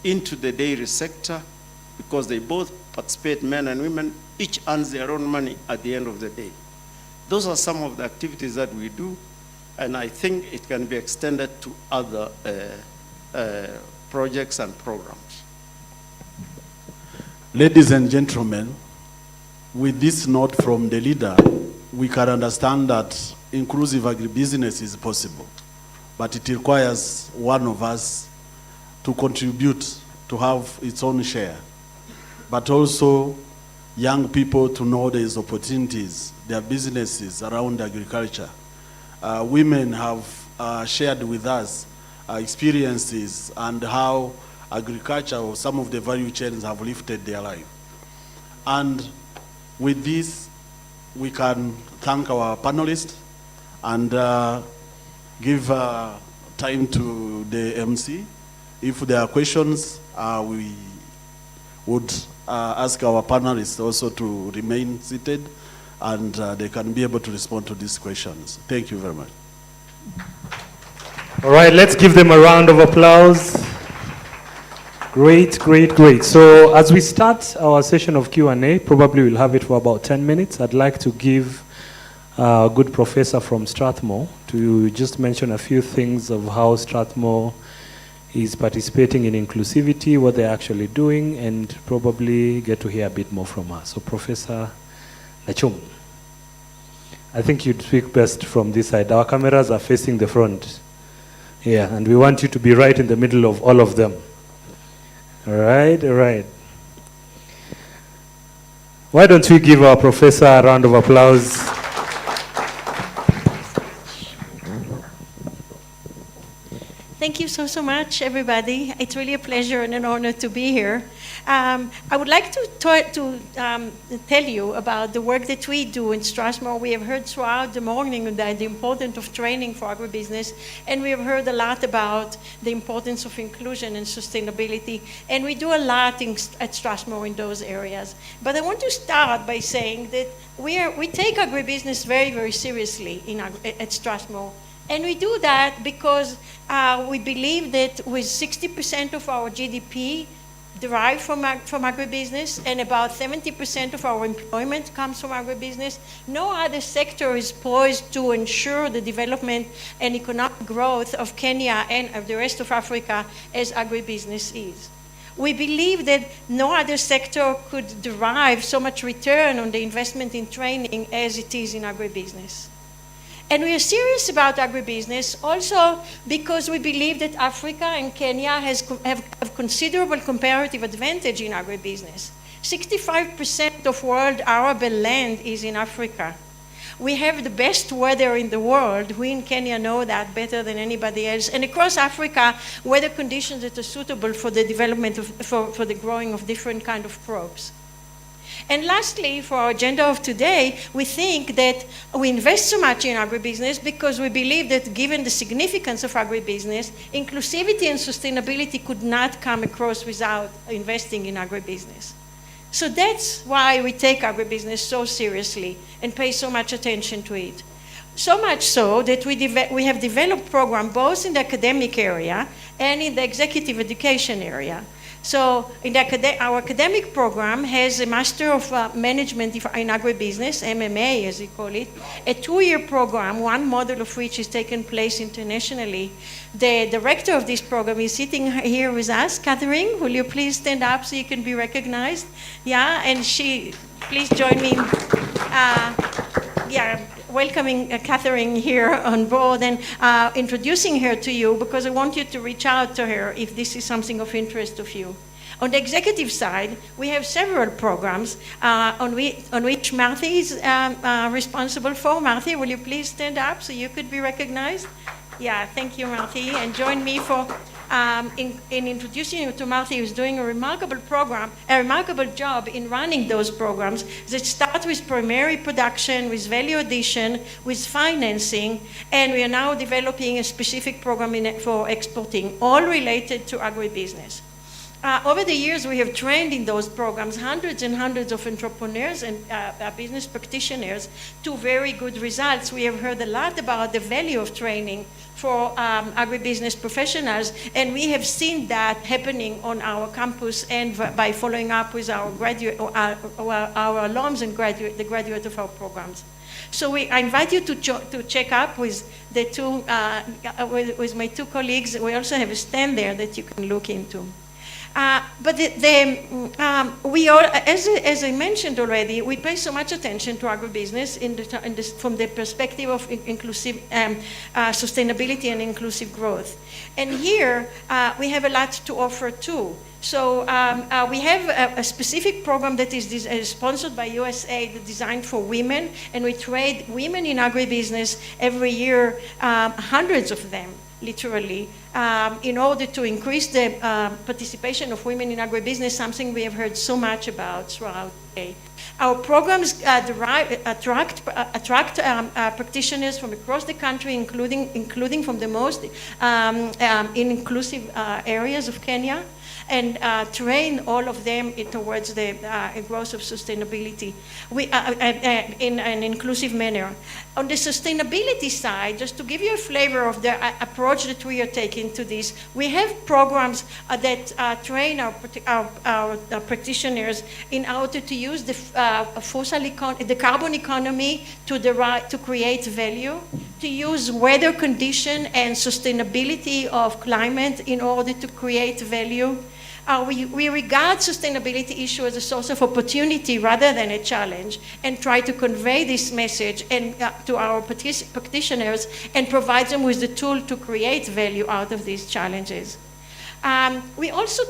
into the dairy sector, because they both participate, men and women, each earns their own money at the end of the day. Those are some of the activities that we do, and I think it can be extended to other projects and programs. Ladies and gentlemen, with this note from the leader, we can understand that inclusive agribusiness is possible, but it requires one of us to contribute, to have its own share, but also young people to know there's opportunities, there are businesses around agriculture. Women have shared with us experiences and how agriculture or some of the value chains have lifted their life. And with this, we can thank our panelists and give time to the MC. If there are questions, we would ask our panelists also to remain seated, and they can be able to respond to these questions. Thank you very much. All right, let's give them a round of applause. Great, great, great. So as we start our session of Q&A, probably we'll have it for about 10 minutes. I'd like to give a good professor from Strathmore to just mention a few things of how Strathmore is participating in inclusivity, what they're actually doing, and probably get to hear a bit more from her. So Professor Nachum, I think you'd speak best from this side. Our cameras are facing the front. Yeah, and we want you to be right in the middle of all of them. All right, all right. Why don't we give our professor a round of applause? Thank you so much, everybody. It's really a pleasure and an honor to be here. I would like to tell you about the work that we do in Strathmore. We have heard throughout the morning that the importance of training for agribusiness, and we have heard a lot about the importance of inclusion and sustainability, and we do a lot at Strathmore in those areas. But I want to start by saying that we take agribusiness very, very seriously at Strathmore. And we do that because we believe that with 60% of our GDP derived from agribusiness and about 70% of our employment comes from agribusiness, no other sector is poised to ensure the development and economic growth of Kenya and of the rest of Africa as agribusiness is. We believe that no other sector could derive so much return on the investment in training as it is in agribusiness. And we are serious about agribusiness also because we believe that Africa and Kenya have considerable comparative advantage in agribusiness. 65% of world arable land is in Africa. We have the best weather in the world. We in Kenya know that better than anybody else. And across Africa, weather conditions that are suitable for the development for the growing of different kind of crops. And lastly, for our agenda of today, we think that we invest so much in agribusiness because we believe that given the significance of agribusiness, inclusivity and sustainability could not come across without investing in agribusiness. So that's why we take agribusiness so seriously and pay so much attention to it. So much so that we have developed programs both in the academic area and in the executive education area. So our academic program has a Master of Management in Agribusiness, MMA as we call it, a 2-year program, one model of which is taking place internationally. The director of this program is sitting here with us. Catherine, will you please stand up so you can be recognized? Yeah, and please join me in welcoming Catherine here on board and introducing her to you because I want you to reach out to her if this is something of interest of you. On the executive side, we have several programs on which Marthy is responsible for. Marthy, will you please stand up so you could be recognized? Yeah, thank you, Marthy, and join me for in introducing you to Marthy, who's doing a remarkable job in running those programs that start with primary production, with value addition, with financing, and we are now developing a specific program for exporting, all related to agribusiness. Over the years, we have trained in those programs hundreds and hundreds of entrepreneurs and business practitioners to very good results. We have heard a lot about the value of training for agribusiness professionals, and we have seen that happening on our campus and by following up with our alums and the graduate of our programs. So I invite you to check up with the with my two colleagues. We also have a stand there that you can look into. But we all, as I mentioned already, we pay so much attention to agribusiness from the perspective of inclusive sustainability and inclusive growth. And here we have a lot to offer too. So we have a specific program that is sponsored by USAID designed for women, and we trade women in agribusiness every year, hundreds of them, literally, in order to increase the participation of women in agribusiness, something we have heard so much about throughout Our programs attract practitioners from across the country, including from the most inclusive areas of Kenya, and train all of them towards the growth of sustainability in an inclusive manner. On the sustainability side, just to give you a flavor of the approach that we are taking to this, we have programs that train our practitioners in order to use the carbon economy to create value, to use weather condition and sustainability of climate in order to create value. We regard sustainability issue as a source of opportunity rather than a challenge, and try to convey this message to our practitioners and provide them with the tool to create value out of these challenges. We also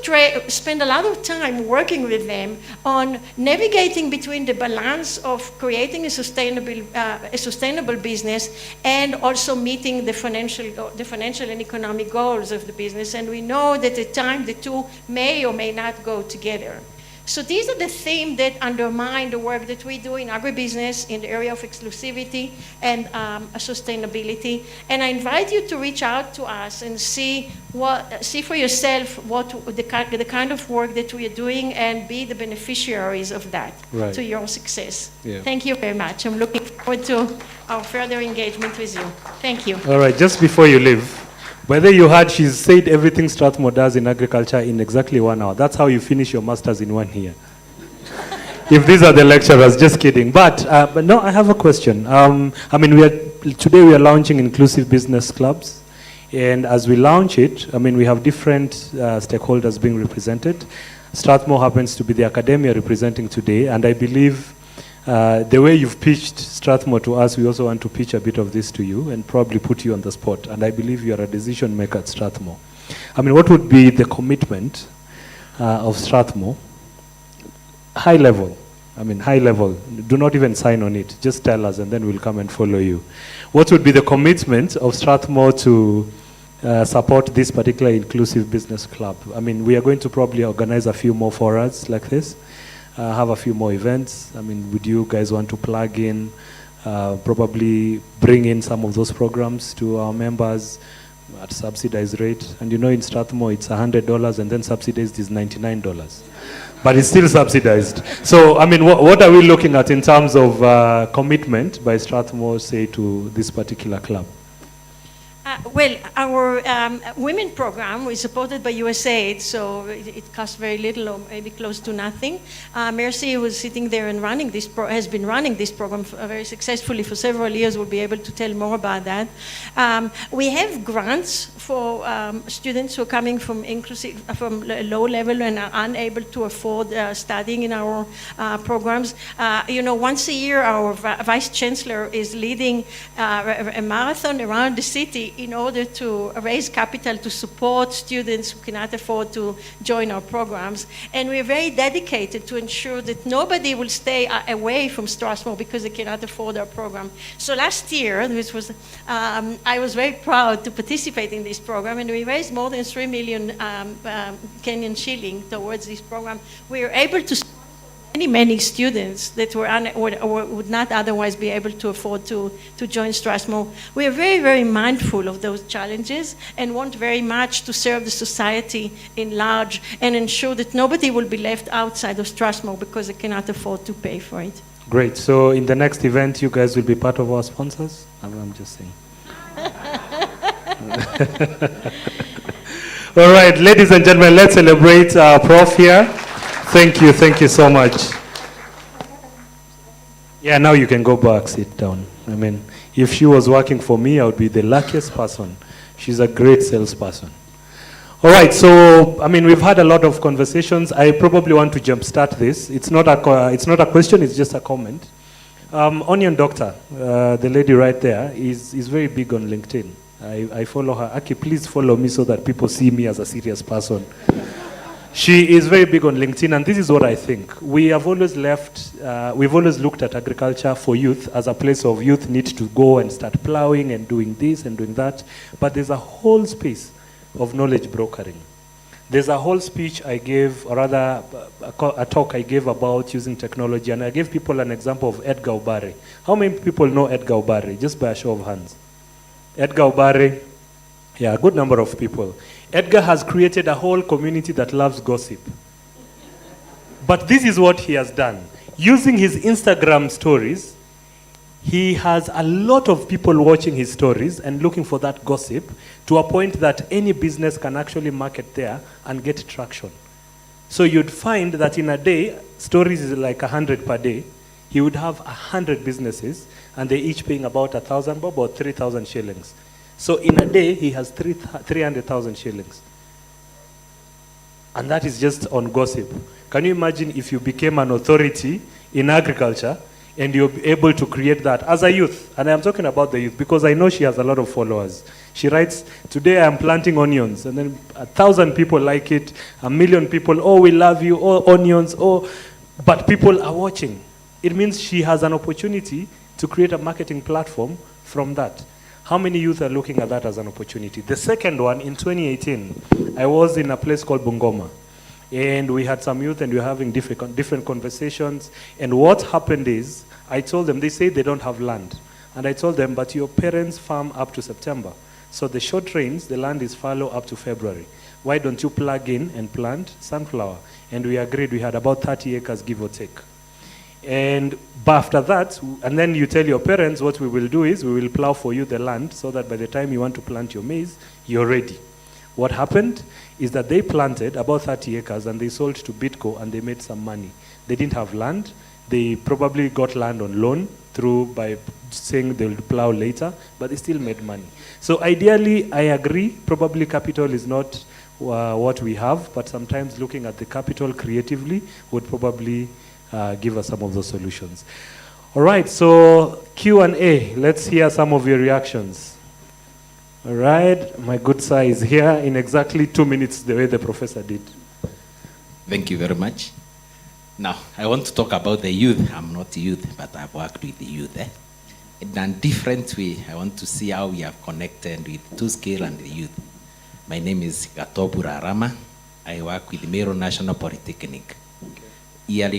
spend a lot of time working with them on navigating between the balance of creating a sustainable business and also meeting the financial and economic goals of the business. And we know that at times the two may or may not go together. So these are the themes that undermine the work that we do in agribusiness in the area of exclusivity and sustainability. And I invite you to reach out to us and see for yourself what the kind of work that we are doing and be the beneficiaries of that to your success. Yeah. Thank you very much. I'm looking forward to our further engagement with you. Thank you. All right, just before you leave, whether you heard she's said everything Strathmore does in agriculture in exactly 1 hour. That's how you finish your master's in 1 year. If these are the lecturers, just kidding. But no, I have a question. Today we are launching inclusive business clubs. And as we launch it, we have different stakeholders being represented. Strathmore happens to be the academia representing today. And I believe the way you've pitched Strathmore to us, we also want to pitch a bit of this to you and probably put you on the spot. And I believe you are a decision maker at Strathmore. What would be the commitment of Strathmore? High level. High level. Do not even sign on it. Just tell us and then we'll come and follow you. What would be the commitment of Strathmore to support this particular inclusive business club? We are going to probably organize a few more forums like this. Have a few more events. Would you guys want to plug in, probably bring in some of those programs to our members at subsidized rate? And in Strathmore it's $100 and then subsidized is $99. But it's still subsidized. So, what are we looking at in terms of commitment by Strathmore, say, to this particular club? Well, our women program is supported by USAID, so it costs very little or maybe close to nothing. Mercy, who is sitting there and has been running this program very successfully for several years, will be able to tell more about that. We have grants for students who are coming from low level and are unable to afford studying in our programs. Once a year, our Vice Chancellor is leading a marathon around the city in order to raise capital to support students who cannot afford to join our programs. And we're very dedicated to ensure that nobody will stay away from Strathmore because they cannot afford our program. So last year, I was very proud to participate in this program, and we raised more than 3 million Kenyan shilling towards this program. We were able to many students that were or would not otherwise be able to afford to join Strathmore. We are very, very mindful of those challenges and want very much to serve the society in large and ensure that nobody will be left outside of Strathmore because they cannot afford to pay for it. Great. So in the next event, you guys will be part of our sponsors? I'm just saying. All right, ladies and gentlemen, let's celebrate our prof here. Thank you so much. Yeah, now you can go back, sit down. If she was working for me, I would be the luckiest person. She's a great salesperson. All right, so, we've had a lot of conversations. I probably want to jumpstart this. It's not a question, it's just a comment. Onion Doctor, the lady right there, is very big on LinkedIn. I follow her. Aki, please follow me so that people see me as a serious person. She is very big on LinkedIn, and this is what I think. We've always looked at agriculture for youth as a place of youth need to go and start plowing and doing this and doing that. But there's a whole space of knowledge brokering. There's a whole speech I gave, or rather a talk I gave about using technology, and I gave people an example of Edgar Obare. How many people know Edgar Obare? Just by a show of hands. Edgar Obare, yeah, a good number of people. Edgar has created a whole community that loves gossip. But this is what he has done. Using his Instagram stories, he has a lot of people watching his stories and looking for that gossip, to a point that any business can actually market there and get traction. So you'd find that in a day, stories is like 100 per day. He would have 100 businesses, and they each paying about 1,000 bob or 3,000 shillings. So in a day, he has 300,000 shillings. And that is just on gossip. Can you imagine if you became an authority in agriculture and you're able to create that as a youth? And I'm talking about the youth because I know she has a lot of followers. She writes, today I'm planting onions, and then 1,000 people like it, 1,000,000 people, oh, we love you, oh, onions, oh, but people are watching. It means she has an opportunity to create a marketing platform from that. How many youth are looking at that as an opportunity? The second one, in 2018, I was in a place called Bungoma, and we had some youth and we were having different conversations. And what happened is, I told them, they say they don't have land. And I told them, but your parents farm up to September. So the short rains, the land is fallow up to February. Why don't you plug in and plant sunflower? And we agreed. We had about 30 acres, give or take. And after that, and then you tell your parents, what we will do is we will plow for you the land so that by the time you want to plant your maize, you're ready. What happened is that they planted about 30 acres and they sold to Bitco and they made some money. They didn't have land. They probably got land on loan by saying they'll plow later, but they still made money. So ideally, I agree, probably capital is not what we have, but sometimes looking at the capital creatively would probably give us some of those solutions. All right, so Q&A. Let's hear some of your reactions. All right, my good sir is here in exactly 2 minutes, the way the professor did. Thank you very much. Now, I want to talk about the youth. I'm not youth, but I've worked with the youth. In a different way, I want to see how we have connected with TwoScale and the youth. My name is Gatobura Rama. I work with Meru National Polytechnic. Yearly